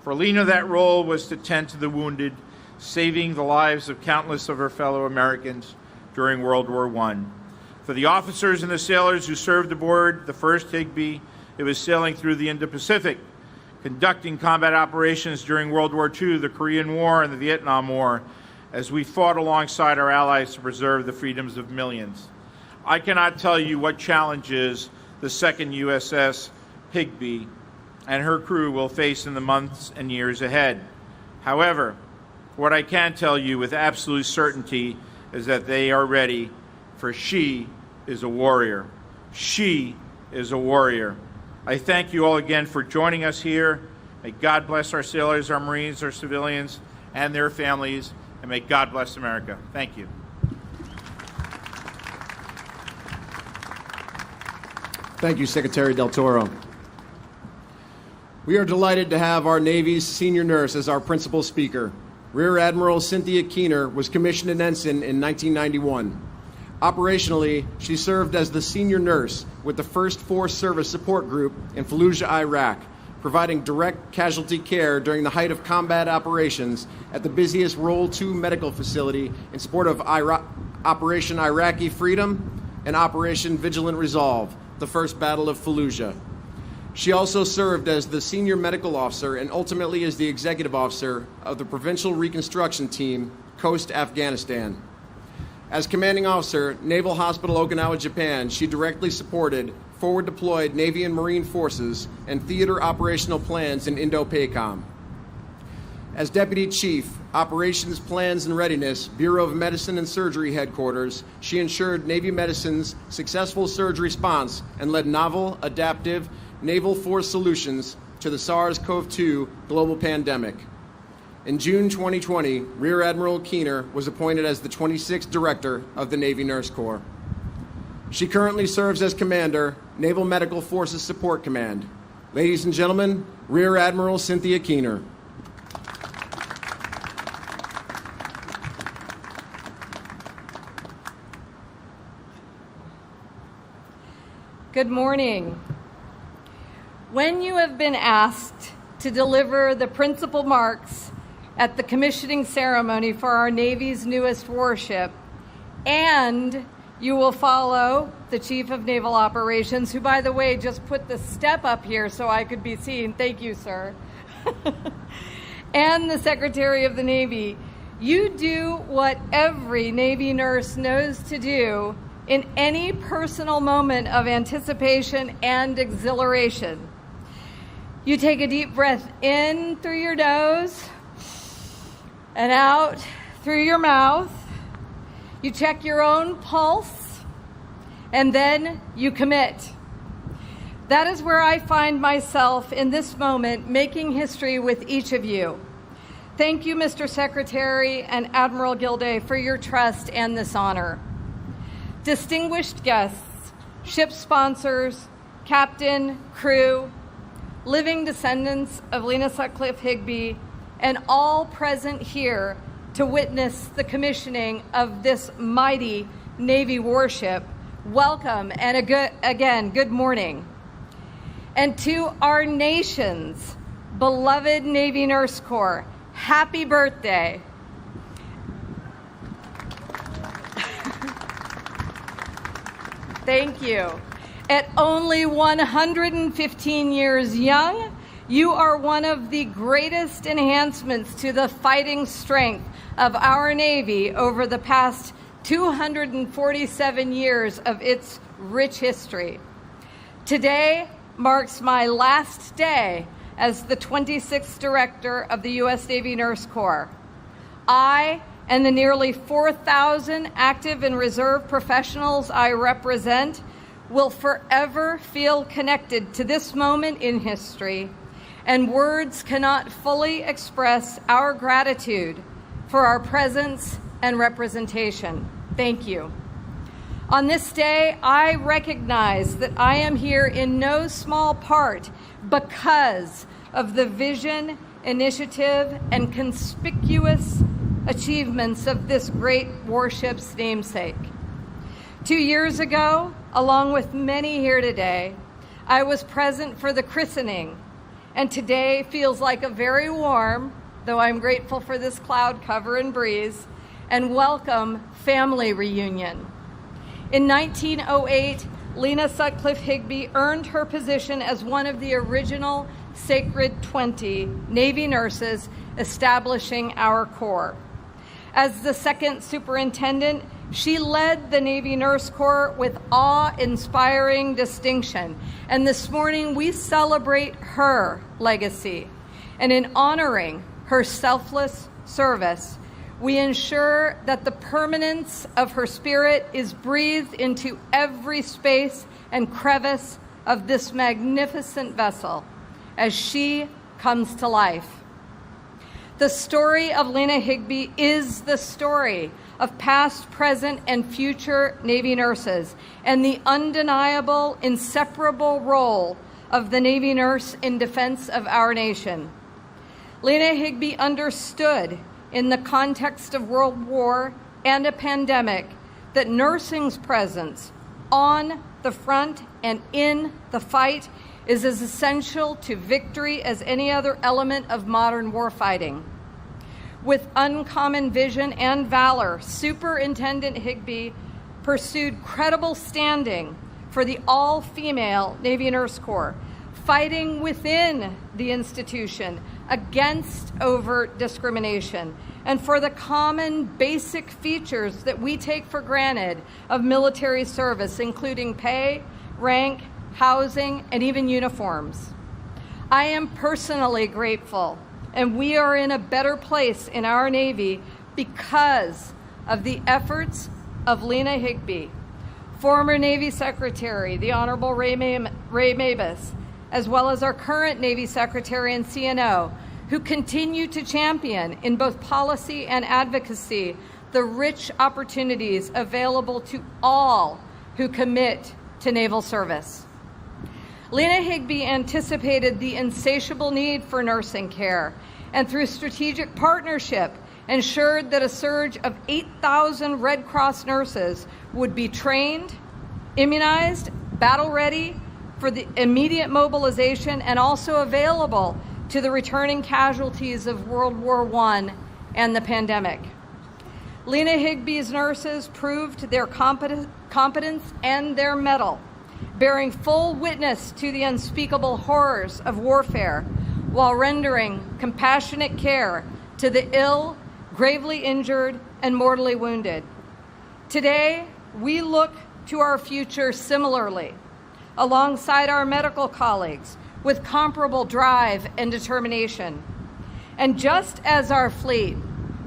Speaker 8: For Lena, that role was to tend to the wounded, saving the lives of countless of her fellow Americans during World War I. For the officers and the sailors who served aboard the first Higbee, it was sailing through the Indo-Pacific, conducting combat operations during World War II, the Korean War, and the Vietnam War, as we fought alongside our allies to preserve the freedoms of millions. I cannot tell you what challenges the second USS Higbee and her crew will face in the months and years ahead. However, what I can tell you with absolute certainty is that they are ready, for she is a warrior. She is a warrior. I thank you all again for joining us here. May God bless our sailors, our Marines, our civilians, and their families, and may God bless America. Thank you.
Speaker 2: Thank you, Secretary Del Toro. We are delighted to have our Navy's senior nurse as our principal speaker. Rear Admiral Cynthia Keener was commissioned an ensign in 1991. Operationally, she served as the senior nurse with the 1st Force Service Support Group in Fallujah, Iraq, providing direct casualty care during the height of combat operations at the busiest Role 2 medical facility in support of Operation Iraqi Freedom and Operation Vigilant Resolve, the First Battle of Fallujah. She also served as the senior medical officer and ultimately as the executive officer of the Provincial Reconstruction Team, Coast Afghanistan. As commanding officer, Naval Hospital Okinawa, Japan, she directly supported forward deployed Navy and Marine forces and theater operational plans in Indo-PACOM. As Deputy Chief, Operations Plans and Readiness, Bureau of Medicine and Surgery Headquarters, she ensured Navy Medicine's successful surge response and led novel, adaptive naval force solutions to the SARS-CoV-2 global pandemic. In June 2020, Rear Admiral Keener was appointed as the 26th Director of the Navy Nurse Corps. She currently serves as Commander, Naval Medical Forces Support Command. Ladies and gentlemen, Rear Admiral Cynthia Keener.
Speaker 9: Good morning. When you have been asked to deliver the principal marks at the commissioning ceremony for our Navy's newest warship, and you will follow the Chief of Naval Operations, who, by the way, just put the step up here so I could be seen. Thank you, sir. And the Secretary of the Navy, You do what every Navy nurse knows to do in any personal moment of anticipation and exhilaration. You take a deep breath in through your nose and out through your mouth. You check your own pulse, and then you commit. That is where I find myself in this moment, making history with each of you. Thank you, Mr. Secretary and Admiral Gilday, for your trust and this honor. Distinguished guests, ship sponsors, captain, crew, living descendants of Lenah Sutcliffe Higbee, and all present here to witness the commissioning of this mighty Navy warship, welcome and again, good morning. And to our nation's beloved Navy Nurse Corps, happy birthday. Thank you. At only 115 years young, you are one of the greatest enhancements to the fighting strength of our Navy over the past 247 years of its rich history. Today marks my last day as the 26th Director of the U.S. Navy Nurse Corps. I and the nearly 4,000 active and reserve professionals I represent will forever feel connected to this moment in history, and words cannot fully express our gratitude for our presence and representation. Thank you. On this day, I recognize that I am here in no small part because of the vision, initiative, and conspicuous achievements of this great warship's namesake. 2 years ago, along with many here today, I was present for the christening, and today feels like a very warm, though I'm grateful for this cloud cover and breeze, and welcome family reunion. In 1908, Lenah Sutcliffe Higbee earned her position as one of the original Sacred 20 Navy nurses establishing our Corps. As the second superintendent, she led the Navy Nurse Corps with awe-inspiring distinction. And this morning, we celebrate her legacy. And in honoring her selfless service, we ensure that the permanence of her spirit is breathed into every space and crevice of this magnificent vessel as she comes to life. The story of Lenah Higbee is the story of past, present, and future Navy nurses and the undeniable, inseparable role of the Navy nurse in defense of our nation. Lenah Higbee understood in the context of World War and a pandemic that nursing's presence on the front and in the fight is as essential to victory as any other element of modern warfighting. With uncommon vision and valor, Superintendent Higbee pursued credible standing for the all-female Navy Nurse Corps, fighting within the institution against overt discrimination and for the common basic features that we take for granted of military service, including pay, rank, housing, and even uniforms. I am personally grateful, and we are in a better place in our Navy because of the efforts of Lenah Higbee, former Navy Secretary, the Honorable Ray Mabus, as well as our current Navy Secretary and CNO, who continue to champion in both policy and advocacy the rich opportunities available to all who commit to naval service. Lenah Higbee anticipated the insatiable need for nursing care and through strategic partnership ensured that a surge of 8,000 Red Cross nurses would be trained, immunized, battle-ready for the immediate mobilization and also available to the returning casualties of World War I and the pandemic. Lenah Higbee's nurses proved their competence and their mettle, bearing full witness to the unspeakable horrors of warfare while rendering compassionate care to the ill, gravely injured, and mortally wounded. Today, we look to our future similarly, alongside our medical colleagues with comparable drive and determination. And just as our fleet,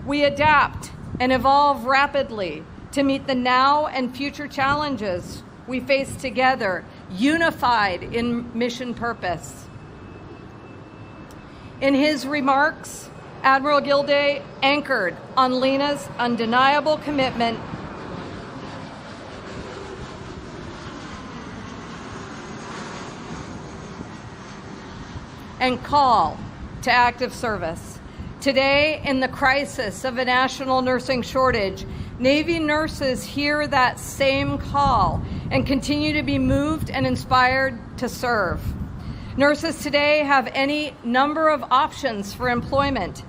Speaker 9: we adapt and evolve rapidly to meet the now and future challenges we face together, unified in mission purpose. In his remarks, Admiral Gilday anchored on Lenah's undeniable commitment and call to active service. Today, in the crisis of a national nursing shortage, Navy nurses hear that same call and continue to be moved and inspired to serve. Nurses today have any number of options for employment.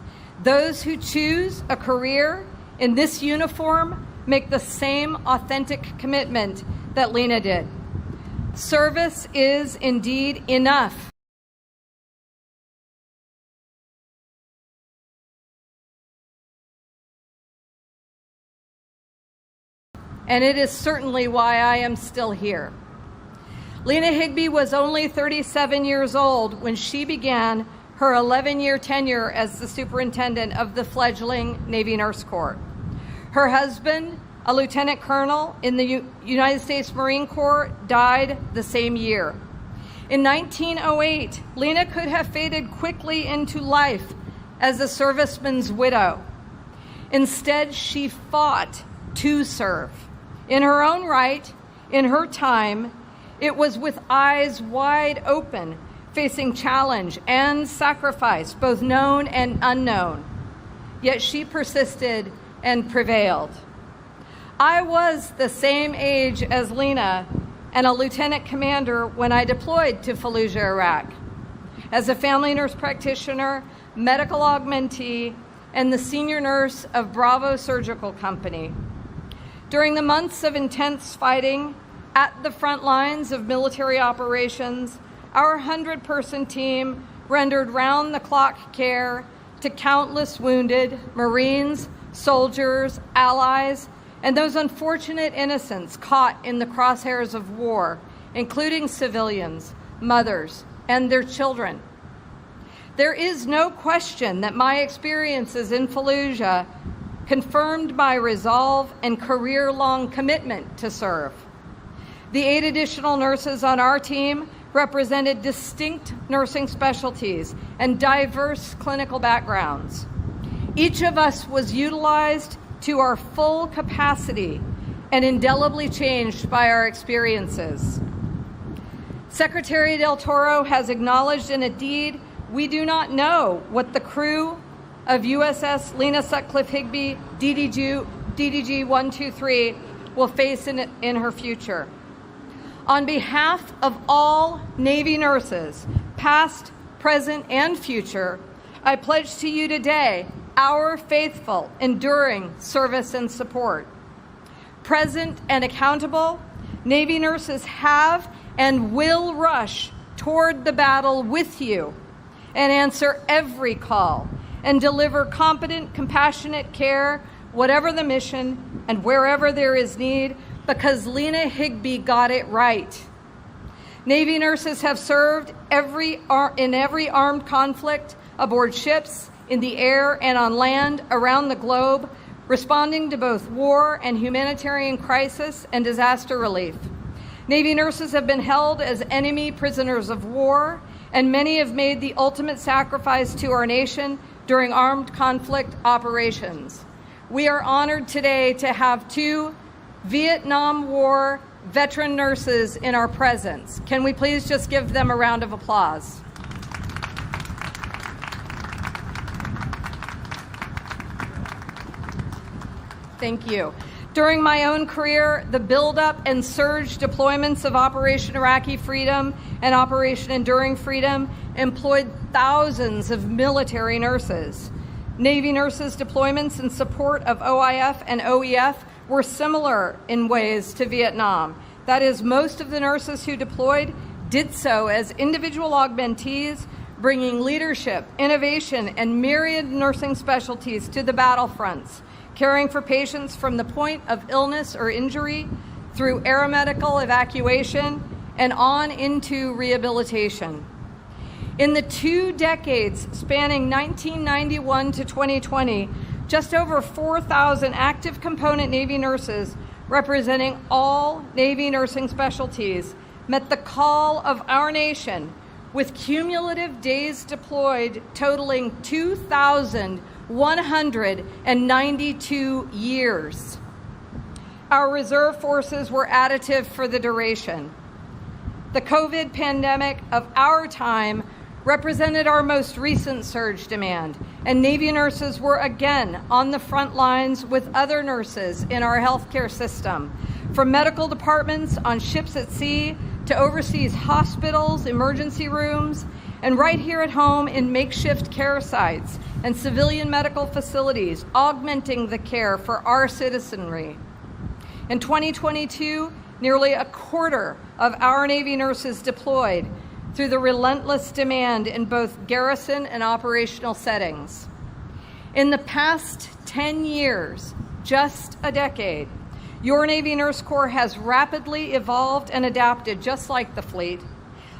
Speaker 9: Those who choose a career in this uniform make the same authentic commitment that Lenah did. Service is indeed enough. And it is certainly why I am still here. Lenah Higbee was only 37 years old when she began her 11-year tenure as the superintendent of the fledgling Navy Nurse Corps. Her husband, a lieutenant colonel in the United States Marine Corps, died the same year. In 1908, Lenah could have faded quickly into life as a serviceman's widow. Instead, she fought to serve. In her own right, in her time, it was with eyes wide open, facing challenge and sacrifice, both known and unknown. Yet she persisted and prevailed. I was the same age as Lenah and a lieutenant commander when I deployed to Fallujah, Iraq, as a family nurse practitioner, medical augmentee, and the senior nurse of Bravo Surgical Company. During the months of intense fighting at the front lines of military operations, our 100-person team rendered round-the-clock care to countless wounded Marines, soldiers, allies, and those unfortunate innocents caught in the crosshairs of war, including civilians, mothers, and their children. There is no question that my experiences in Fallujah confirmed my resolve and career-long commitment to serve. The 8 additional nurses on our team represented distinct nursing specialties and diverse clinical backgrounds. Each of us was utilized to our full capacity and indelibly changed by our experiences. Secretary Del Toro has acknowledged in a deed we do not know what the crew of USS Lenah Sutcliffe Higbee DDG 123 will face in her future. On behalf of all Navy nurses, past, present, and future, I pledge to you today our faithful, enduring service and support. Present and accountable, Navy nurses have and will rush toward the battle with you and answer every call and deliver competent, compassionate care, whatever the mission and wherever there is need, because Lenah Higbee got it right. Navy nurses have served in every armed conflict aboard ships, in the air and on land around the globe, responding to both war and humanitarian crisis and disaster relief. Navy nurses have been held as enemy prisoners of war, and many have made the ultimate sacrifice to our nation during armed conflict operations. We are honored today to have 2 Vietnam War veteran nurses in our presence. Can we please just give them a round of applause? Thank you. During my own career, the buildup and surge deployments of Operation Iraqi Freedom and Operation Enduring Freedom employed thousands of military nurses. Navy nurses' deployments in support of OIF and OEF were similar in ways to Vietnam. That is, most of the nurses who deployed did so as individual augmentees, bringing leadership, innovation, and myriad nursing specialties to the battlefronts, caring for patients from the point of illness or injury through aeromedical evacuation and on into rehabilitation. In the 2 decades spanning 1991 to 2020, just over 4,000 active component Navy nurses representing all Navy nursing specialties met the call of our nation with cumulative days deployed totaling 2,192 years. Our reserve forces were additive for the duration. The COVID pandemic of our time represented our most recent surge demand, and Navy nurses were again on the front lines with other nurses in our healthcare system, from medical departments on ships at sea to overseas hospitals, emergency rooms, and right here at home in makeshift care sites and civilian medical facilities, augmenting the care for our citizenry. In 2022, nearly a quarter of our Navy nurses deployed through the relentless demand in both garrison and operational settings. In the past 10 years, just a decade, your Navy Nurse Corps has rapidly evolved and adapted just like the fleet,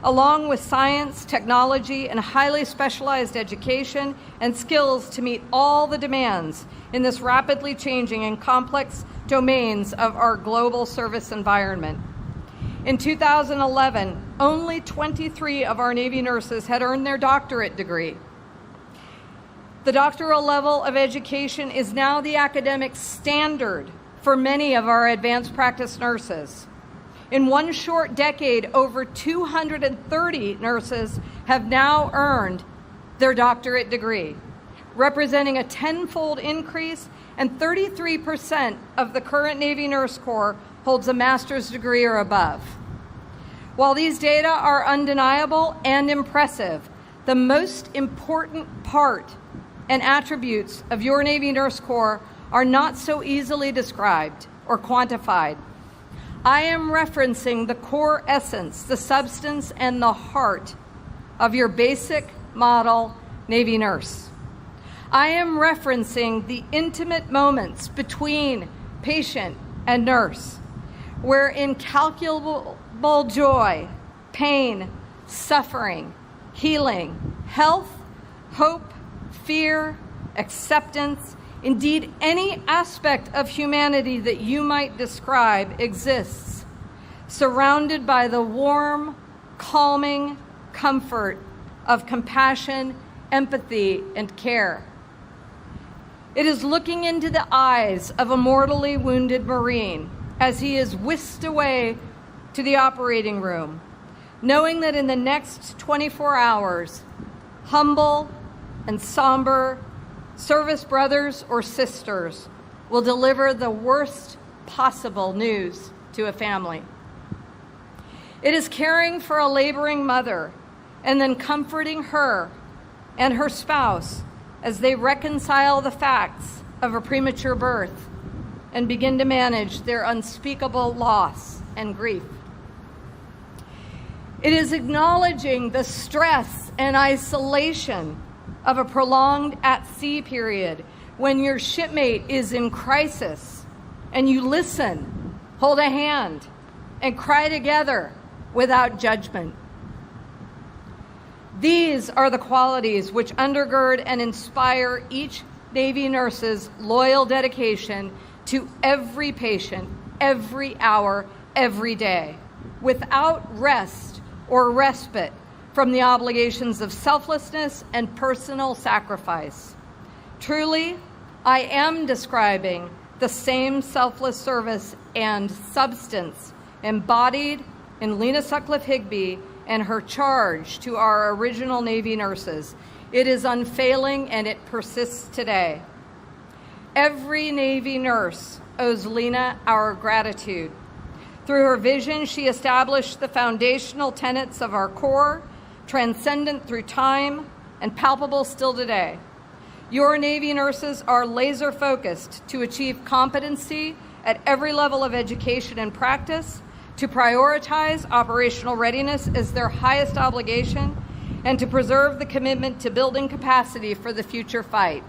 Speaker 9: along with science, technology, and highly specialized education and skills to meet all the demands in this rapidly changing and complex domains of our global service environment. In 2011, only 23 of our Navy nurses had earned their doctorate degree. The doctoral level of education is now the academic standard for many of our advanced practice nurses. In one short decade, over 230 nurses have now earned their doctorate degree, representing a 10-fold increase, and 33% of the current Navy Nurse Corps holds a master's degree or above. While these data are undeniable and impressive, the most important part and attributes of your Navy Nurse Corps are not so easily described or quantified. I am referencing the core essence, the substance, and the heart of your basic model Navy nurse. I am referencing the intimate moments between patient and nurse, where incalculable joy, pain, suffering, healing, health, hope, fear, acceptance, indeed any aspect of humanity that you might describe exists, surrounded by the warm, calming comfort of compassion, empathy, and care. It is looking into the eyes of a mortally wounded Marine as he is whisked away to the operating room, knowing that in the next 24 hours, humble and somber service brothers or sisters will deliver the worst possible news to a family. It is caring for a laboring mother and then comforting her and her spouse as they reconcile the facts of a premature birth and begin to manage their unspeakable loss and grief. It is acknowledging the stress and isolation of a prolonged at-sea period when your shipmate is in crisis and you listen, hold a hand, and cry together without judgment. These are the qualities which undergird and inspire each Navy nurse's loyal dedication to every patient, every hour, every day, without rest or respite from the obligations of selflessness and personal sacrifice. Truly, I am describing the same selfless service and substance embodied in Lenah Sutcliffe Higbee and her charge to our original Navy nurses. It is unfailing and it persists today. Every Navy nurse owes Lenah our gratitude. Through her vision, she established the foundational tenets of our Corps, transcendent through time and palpable still today. Your Navy nurses are laser focused to achieve competency at every level of education and practice, to prioritize operational readiness as their highest obligation, and to preserve the commitment to building capacity for the future fight.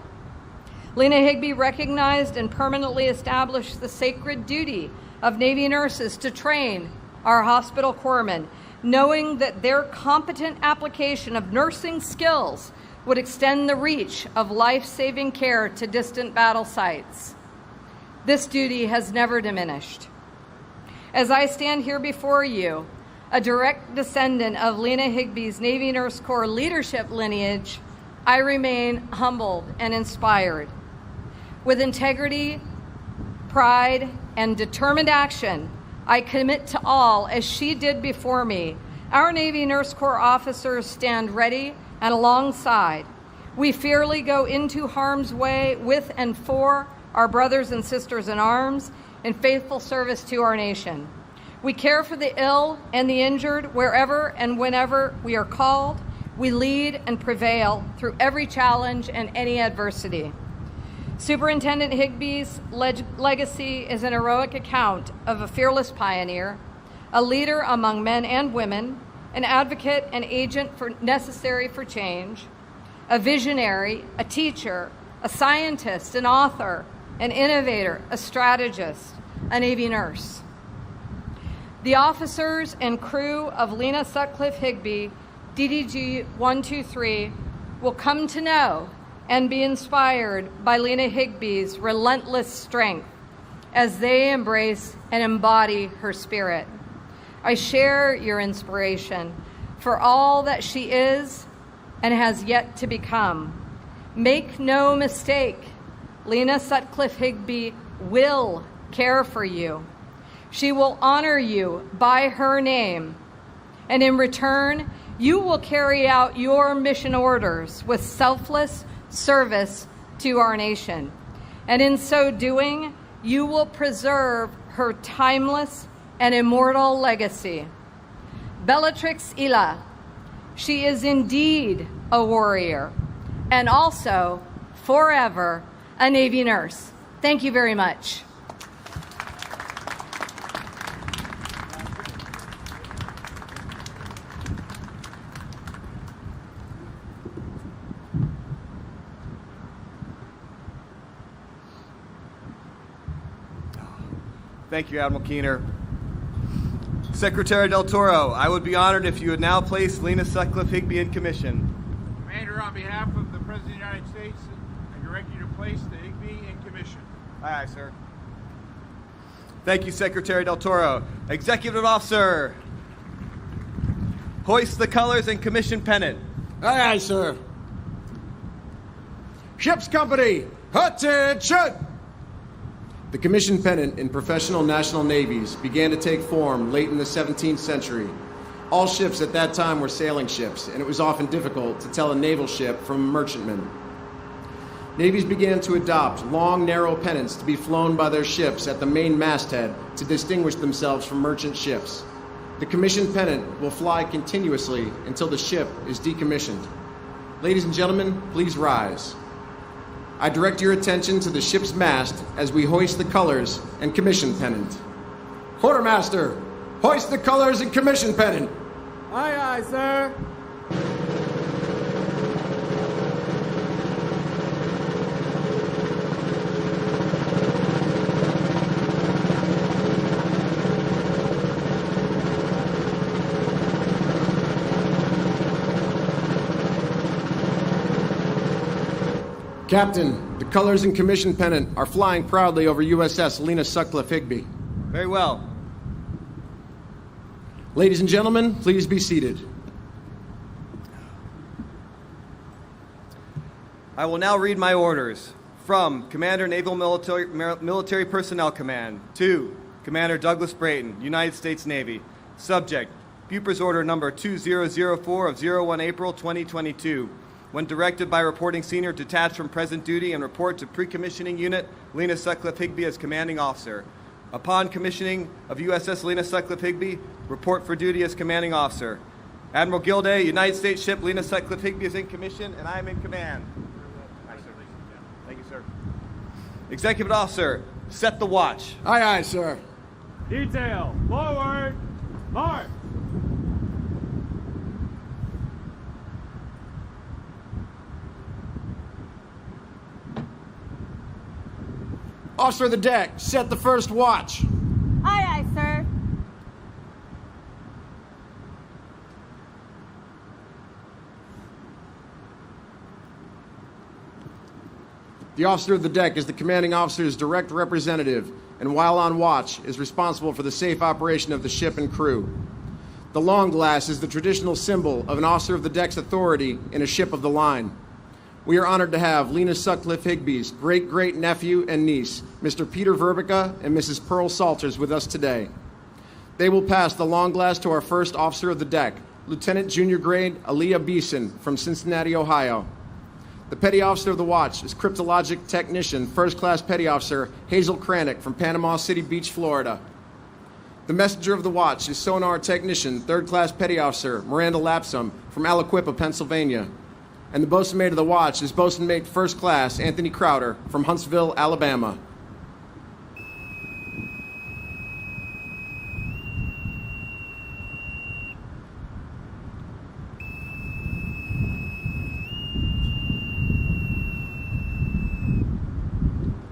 Speaker 9: Lenah Higbee recognized and permanently established the sacred duty of Navy nurses to train our hospital corpsmen, knowing that their competent application of nursing skills would extend the reach of life-saving care to distant battle sites. This duty has never diminished. As I stand here before you, a direct descendant of Lenah Higbee's Navy Nurse Corps leadership lineage, I remain humbled and inspired. With integrity, pride, and determined action, I commit to all, as she did before me. Our Navy Nurse Corps officers stand ready and alongside. We fearlessly go into harm's way with and for our brothers and sisters in arms in faithful service to our nation. We care for the ill and the injured wherever and whenever we are called. We lead and prevail through every challenge and any adversity. Superintendent Higbee's legacy is an heroic account of a fearless pioneer, a leader among men and women, an advocate and agent necessary for change, a visionary, a teacher, a scientist, an author, an innovator, a strategist, a Navy nurse. The officers and crew of Lenah Sutcliffe Higbee, DDG 123, will come to know and be inspired by Lenah Higbee's relentless strength as they embrace and embody her spirit. I share your inspiration for all that she is and has yet to become. Make no mistake, Lenah Sutcliffe Higbee will care for you. She will honor you by her name, and in return, you will carry out your mission orders with selfless service to our nation. And in so doing, you will preserve her timeless and immortal legacy. Bellatrix Ila, she is indeed a warrior and also forever a Navy nurse. Thank you very much.
Speaker 10: Thank you, Admiral Keener. Secretary Del Toro, I would be honored if you would now place Lenah Sutcliffe Higbee in commission.
Speaker 8: Commander, on behalf of the President of the United States, I direct you to place the Higbee in commission.
Speaker 10: Aye, aye, sir. Thank you, Secretary Del Toro. Executive Officer, hoist the colors and commission pennant.
Speaker 2: Aye, aye, sir. Ship's company, attention! The commission pennant in professional national navies began to take form late in the 17th century. All ships at that time were sailing ships, and it was often difficult to tell a naval ship from a merchantman. Navies began to adopt long, narrow pennants to be flown by their ships at the main masthead to distinguish themselves from merchant ships. The commission pennant will fly continuously until the ship is decommissioned. Ladies and gentlemen, please rise. I direct your attention to the ship's mast as we hoist the colors and commission pennant. Quartermaster, hoist the colors and commission pennant.
Speaker 11: Aye, aye, sir.
Speaker 2: Captain, the colors and commission pennant are flying proudly over USS Lenah Sutcliffe Higbee.
Speaker 10: Very well.
Speaker 2: Ladies and gentlemen, please be seated.
Speaker 10: I will now read my orders. From Commander Naval Military Personnel Command to Commander Douglas Brayton, United States Navy. Subject, Bupper's Order Number 2004 of 01 April 2022. When directed by reporting senior detached from present duty and report to pre-commissioning unit Lenah Sutcliffe Higbee as commanding officer. Upon commissioning of USS Lenah Sutcliffe Higbee, report for duty as commanding officer. Admiral Gilday, United States ship Lenah Sutcliffe Higbee is in commission and I am in command. Thank you, sir. Executive Officer, set the watch.
Speaker 2: Aye, aye, sir.
Speaker 11: Detail, forward, march.
Speaker 2: Officer of the deck, set the first watch.
Speaker 12: Aye, aye, sir.
Speaker 2: The officer of the deck is the commanding officer's direct representative, and while on watch, is responsible for the safe operation of the ship and crew. The long glass is the traditional symbol of an officer of the deck's authority in a ship of the line. We are honored to have Lenah Sutcliffe Higbee's great-great-nephew and niece, Mr. Peter Verbica and Mrs. Pearl Salters, with us today. They will pass the long glass to our first officer of the deck, Lieutenant Junior Grade Aaliyah Beeson from Cincinnati, Ohio. The Petty Officer of the Watch is Cryptologic Technician, First Class Petty Officer Hazel Kranick from Panama City Beach, Florida. The Messenger of the Watch is Sonar Technician, Third Class Petty Officer Miranda Lapsum from Aliquippa, Pennsylvania. And the Bosun Mate of the Watch is Bosun Mate First Class Anthony Crowder from Huntsville, Alabama.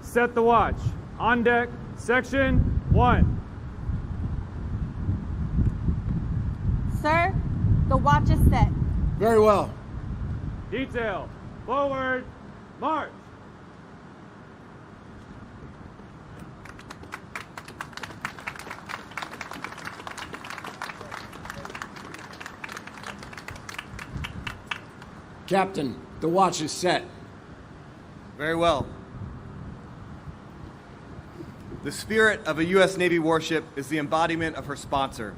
Speaker 11: Set the watch. On deck, section 1.
Speaker 12: Sir, the watch is set.
Speaker 2: Very well.
Speaker 11: Detail. Forward. March.
Speaker 2: Captain, the watch is set.
Speaker 10: Very well. The spirit of a U.S. Navy warship is the embodiment of her sponsor.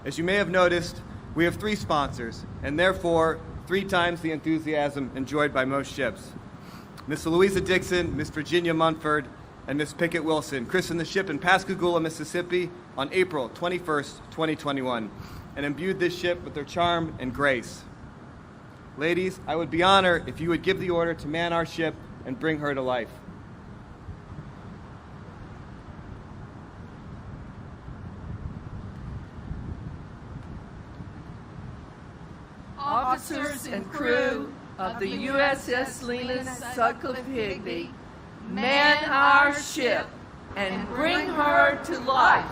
Speaker 10: As you may have noticed, we have 3 sponsors, and therefore 3 times the enthusiasm enjoyed by most ships. Miss Louisa Dixon, Miss Virginia Munford, and Miss Pickett Wilson christened the ship in Pascagoula, Mississippi on April 21st, 2021, and imbued this ship with their charm and grace. Ladies, I would be honored if you would give the order to man our ship and bring her to life.
Speaker 13: Officers and crew of the USS Lenah Sutcliffe Higbee, man our ship and bring her to life.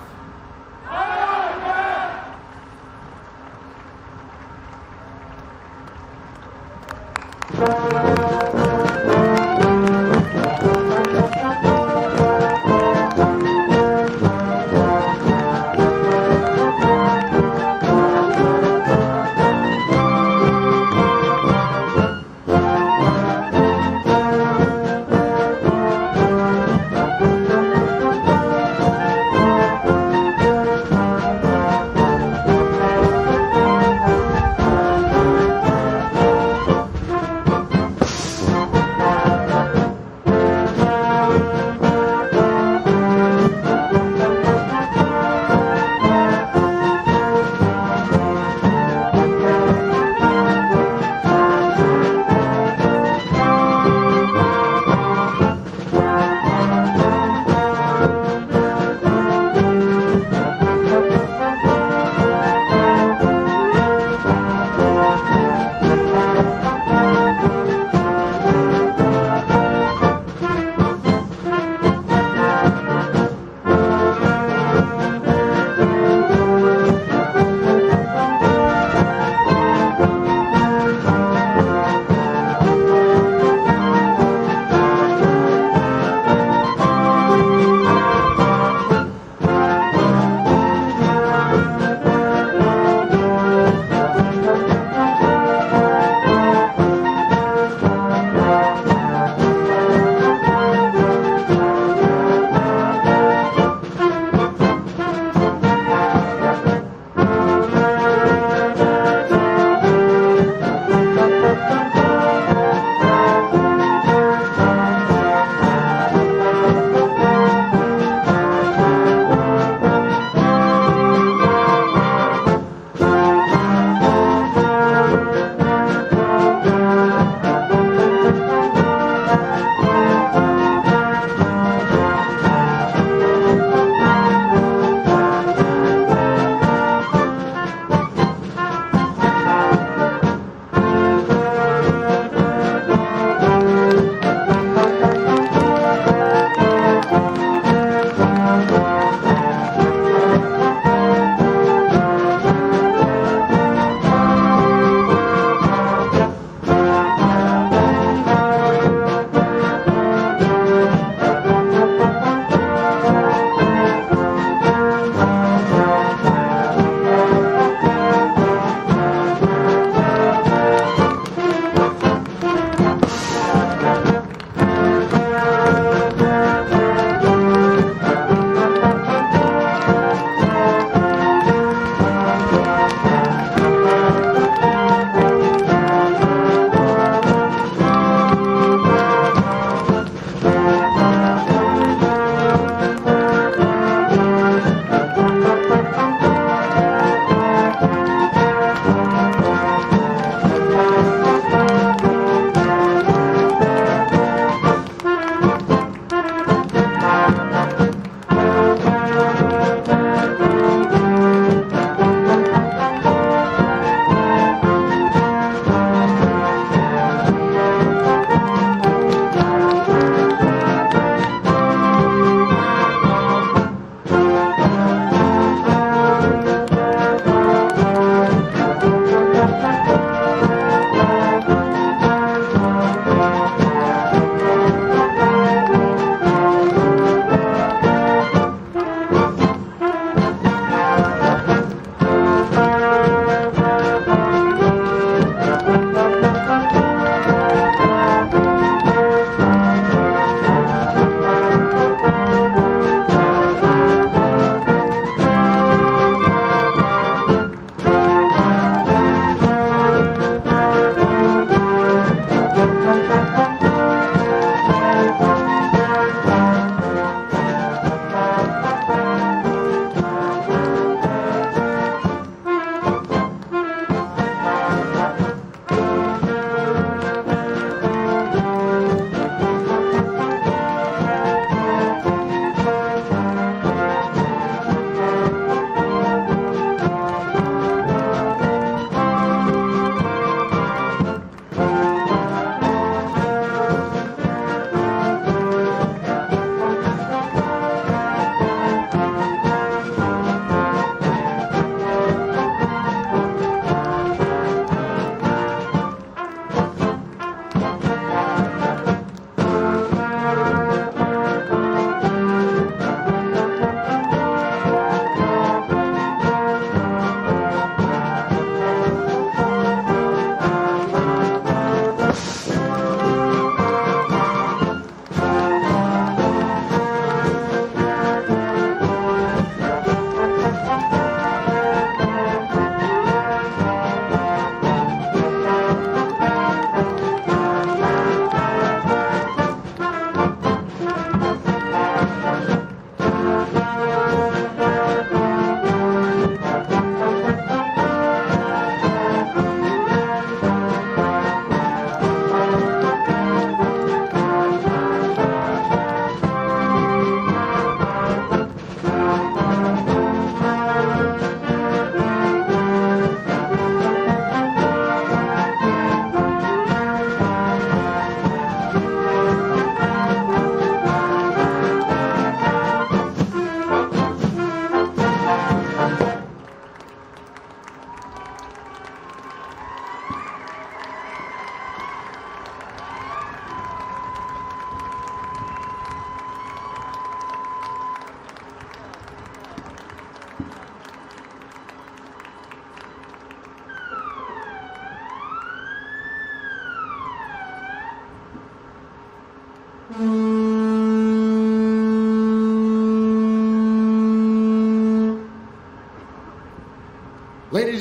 Speaker 2: Ladies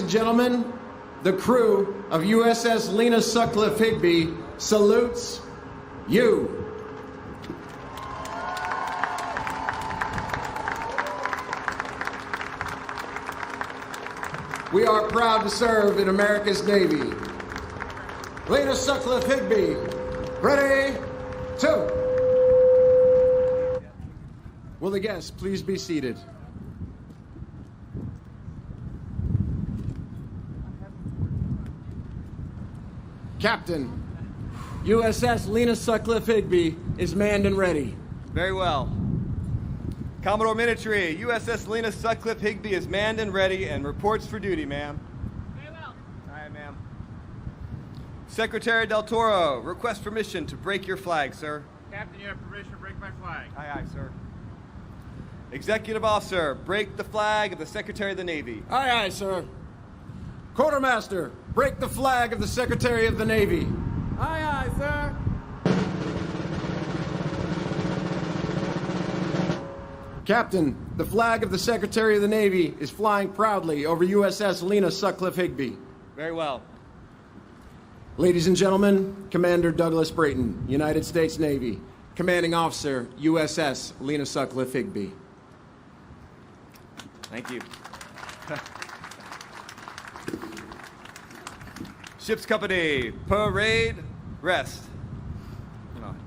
Speaker 2: and gentlemen, the crew of USS Lenah Sutcliffe Higbee salutes you. We are proud to serve in America's Navy. Lenah Sutcliffe Higbee, ready, two. Will the guests please be seated? Captain, USS Lenah Sutcliffe Higbee is manned and ready.
Speaker 10: Very well. Commodore Minitry, USS Lenah Sutcliffe Higbee is manned and ready and reports for duty, ma'am.
Speaker 5: Very well.
Speaker 10: All right, ma'am. Secretary Del Toro, request permission to break your flag, sir.
Speaker 8: Captain, you have permission to break my flag.
Speaker 10: Aye, aye, sir. Executive Officer, break the flag of the Secretary of the Navy.
Speaker 2: Aye, aye, sir. Quartermaster, break the flag of the Secretary of the Navy.
Speaker 11: Aye, aye, sir.
Speaker 2: Captain, the flag of the Secretary of the Navy is flying proudly over USS Lenah Sutcliffe Higbee.
Speaker 10: Very well.
Speaker 2: Ladies and gentlemen, Commander Douglas Brayton, United States Navy, Commanding Officer, USS Lenah Sutcliffe Higbee.
Speaker 10: Thank you. Ship's Company, parade, rest.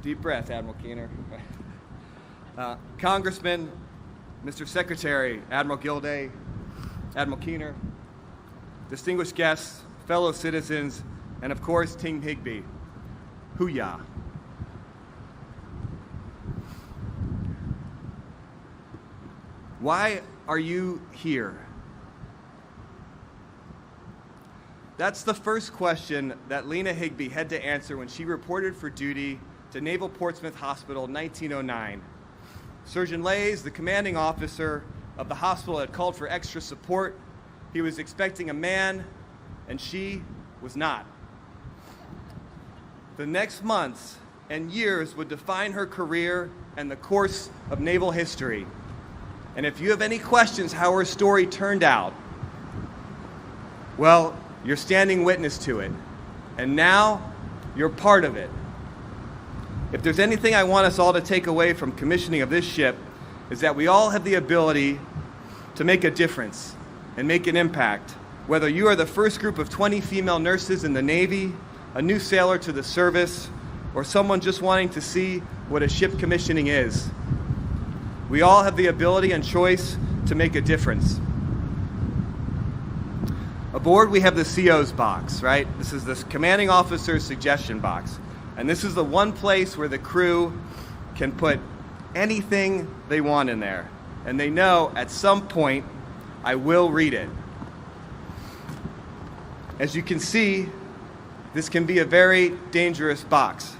Speaker 10: Deep breath, Admiral Keener. Congressman, Mr. Secretary, Admiral Gilday, Admiral Keener, distinguished guests, fellow citizens, and of course, Team Higbee. Hoo-yah. Why are you here? That's the first question that Lenah Higbee had to answer when she reported for duty to Naval Portsmouth Hospital in 1909. Surgeon Lays, the commanding officer of the hospital, had called for extra support. He was expecting a man, and she was not. The next months and years would define her career and the course of naval history. And if you have any questions how her story turned out, well, you're standing witness to it. And now, you're part of it. If there's anything I want us all to take away from commissioning of this ship, is that we all have the ability to make a difference and make an impact. Whether you are the first group of 20 female nurses in the Navy, a new sailor to the service, or someone just wanting to see what a ship commissioning is. We all have the ability and choice to make a difference. Aboard, we have the CO's box, right? This is the commanding officer's suggestion box. And this is the one place where the crew can put anything they want in there. And they know at some point, I will read it. As you can see, this can be a very dangerous box.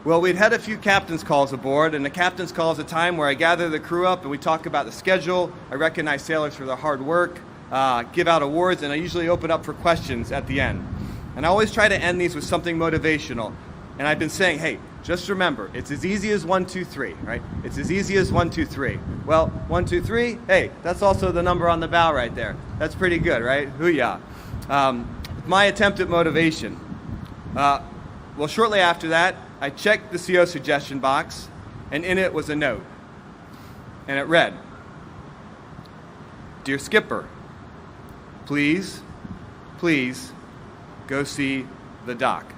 Speaker 10: Well, we'd had a few captain's calls aboard, and the captain's call is a time where I gather the crew up and we talk about the schedule. I recognize sailors for their hard work, give out awards, and I usually open up for questions at the end. And I always try to end these with something motivational. And I've been saying, hey, just remember, it's as easy as 1, 2, 3, right? It's as easy as 1, 2, 3. Well, 1, 2, 3, hey, that's also the number on the bow right there. That's pretty good, right? Hoo-yah. My attempt at motivation. Well, shortly after that, I checked the CO suggestion box, and in it was a note. And it read, Dear Skipper, please go see the doc.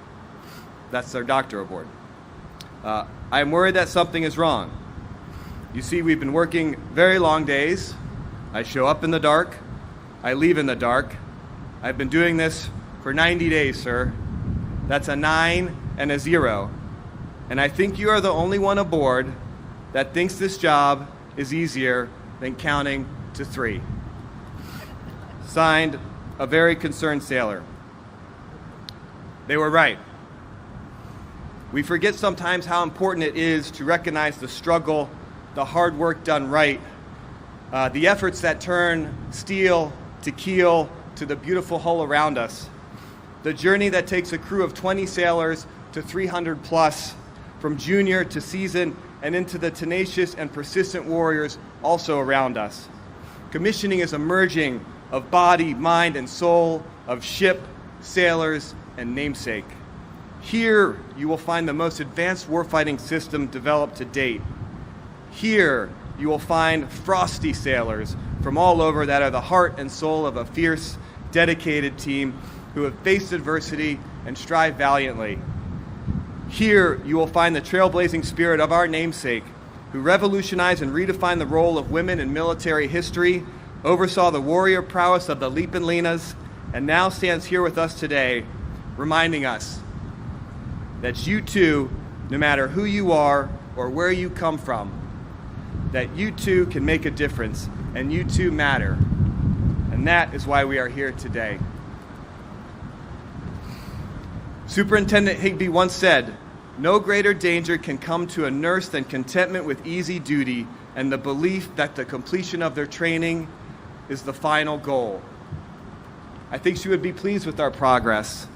Speaker 10: That's our doctor aboard. I am worried that something is wrong. You see, we've been working very long days. I show up in the dark. I leave in the dark. I've been doing this for 90 days, sir. That's a 9 and a 0. And I think you are the only one aboard that thinks this job is easier than counting to 3. Signed, a very concerned sailor. They were right. We forget sometimes how important it is to recognize the struggle, the hard work done right, the efforts that turn steel to keel to the beautiful hull around us, the journey that takes a crew of 20 sailors to 300 plus from junior to seasoned and into the tenacious and persistent warriors also around us. Commissioning is a merging of body, mind, and soul, of ship, sailors, and namesake. Here you will find the most advanced warfighting system developed to date. Here you will find frosty sailors from all over that are the heart and soul of a fierce, dedicated team who have faced adversity and strive valiantly. Here you will find the trailblazing spirit of our namesake, who revolutionized and redefined the role of women in military history, oversaw the warrior prowess of the Leapin' Lenahs, and now stands here with us today, reminding us that you too, no matter who you are or where you come from, that you too can make a difference, and you too matter. And that is why we are here today. Superintendent Higbee once said, "No greater danger can come to a nurse than contentment with easy duty and the belief that the completion of their training is the final goal." I think she would be pleased with our progress.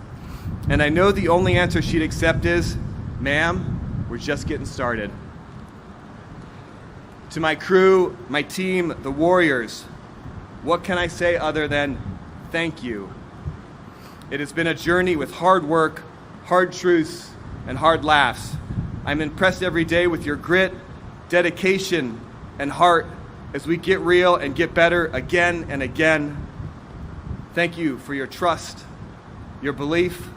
Speaker 10: And I know the only answer she'd accept is, "Ma'am, we're just getting started." To my crew, my team, the warriors, what can I say other than thank you? It has been a journey with hard work, hard truths, and hard laughs. I'm impressed every day with your grit, dedication, and heart as we get real and get better again and again. Thank you for your trust, your belief,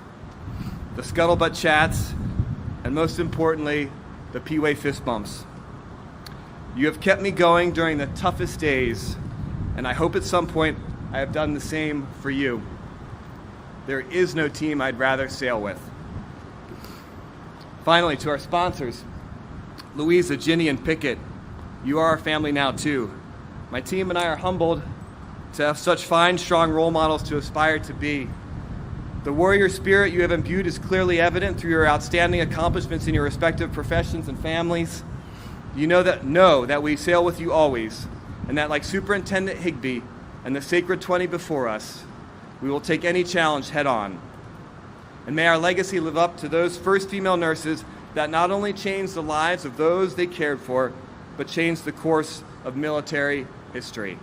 Speaker 10: the scuttlebutt chats, and most importantly, the P-Way fist bumps. You have kept me going during the toughest days, and I hope at some point I have done the same for you. There is no team I'd rather sail with. Finally, to our sponsors, Louisa, Ginny, and Pickett, you are our family now too. My team and I are humbled to have such fine, strong role models to aspire to be. The warrior spirit you have imbued is clearly evident through your outstanding accomplishments in your respective professions and families. You know that we sail with you always, and that like Superintendent Higbee and the Sacred 20 before us, we will take any challenge head on. And may our legacy live up to those first female nurses that not only changed the lives of those they cared for, but changed the course of military history.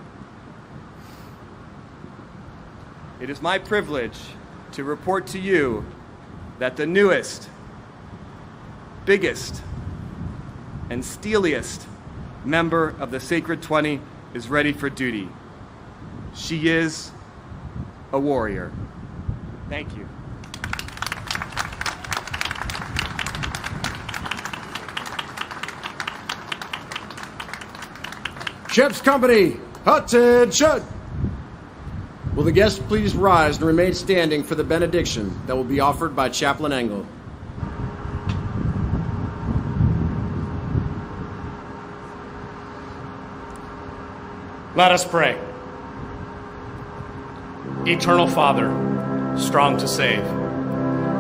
Speaker 10: It is my privilege to report to you that the newest, biggest, and steeliest member of the Sacred 20 is ready for duty. She is a warrior. Thank you.
Speaker 2: Ship's company, attention! Will the guests please rise and remain standing for the benediction that will be offered by Chaplain Engel.
Speaker 3: Let us pray. Eternal Father, strong to save,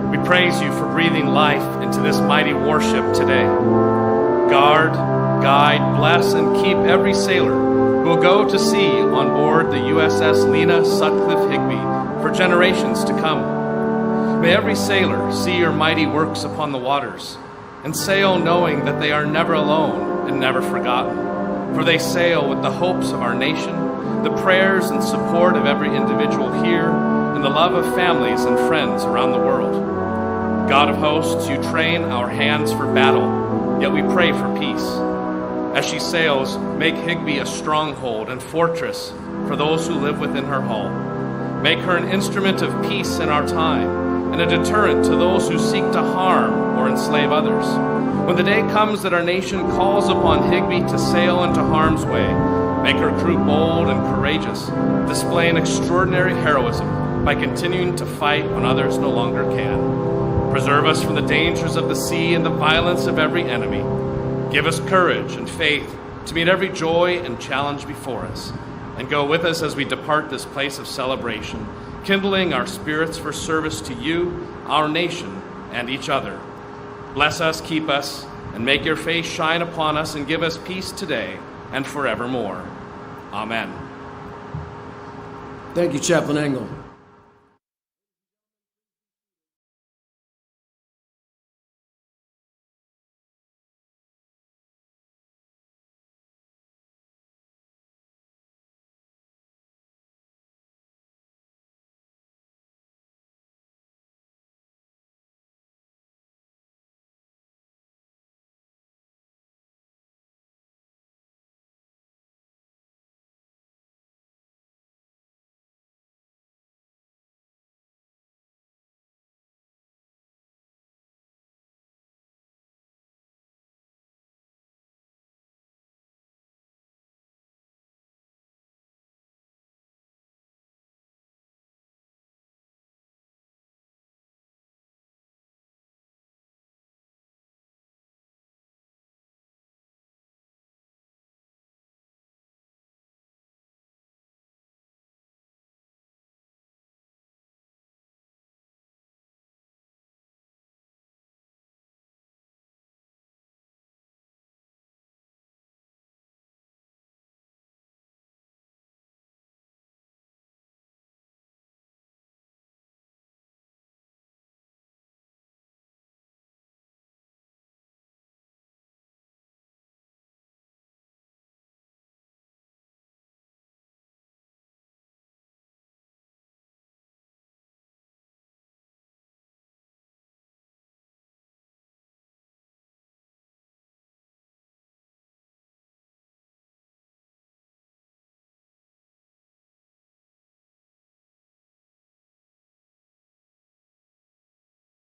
Speaker 3: we praise you for breathing life into this mighty warship today. Guard, guide, bless, and keep every sailor who will go to sea on board the USS Lenah Sutcliffe Higbee for generations to come. May every sailor see your mighty works upon the waters and sail knowing that they are never alone and never forgotten. For they sail with the hopes of our nation, the prayers and support of every individual here, and the love of families and friends around the world. God of hosts, you train our hands for battle, yet we pray for peace. As she sails, make Higbee a stronghold and fortress for those who live within her hull. Make her an instrument of peace in our time, and a deterrent to those who seek to harm or enslave others. When the day comes that our nation calls upon Higbee to sail into harm's way, make her crew bold and courageous, displaying extraordinary heroism by continuing to fight when others no longer can. Preserve us from the dangers of the sea and the violence of every enemy. Give us courage and faith to meet every joy and challenge before us, and go with us as we depart this place of celebration, kindling our spirits for service to you, our nation, and each other. Bless us, keep us, and make your face shine upon us, and give us peace today and forevermore. Amen.
Speaker 2: Thank you, Chaplain Engel.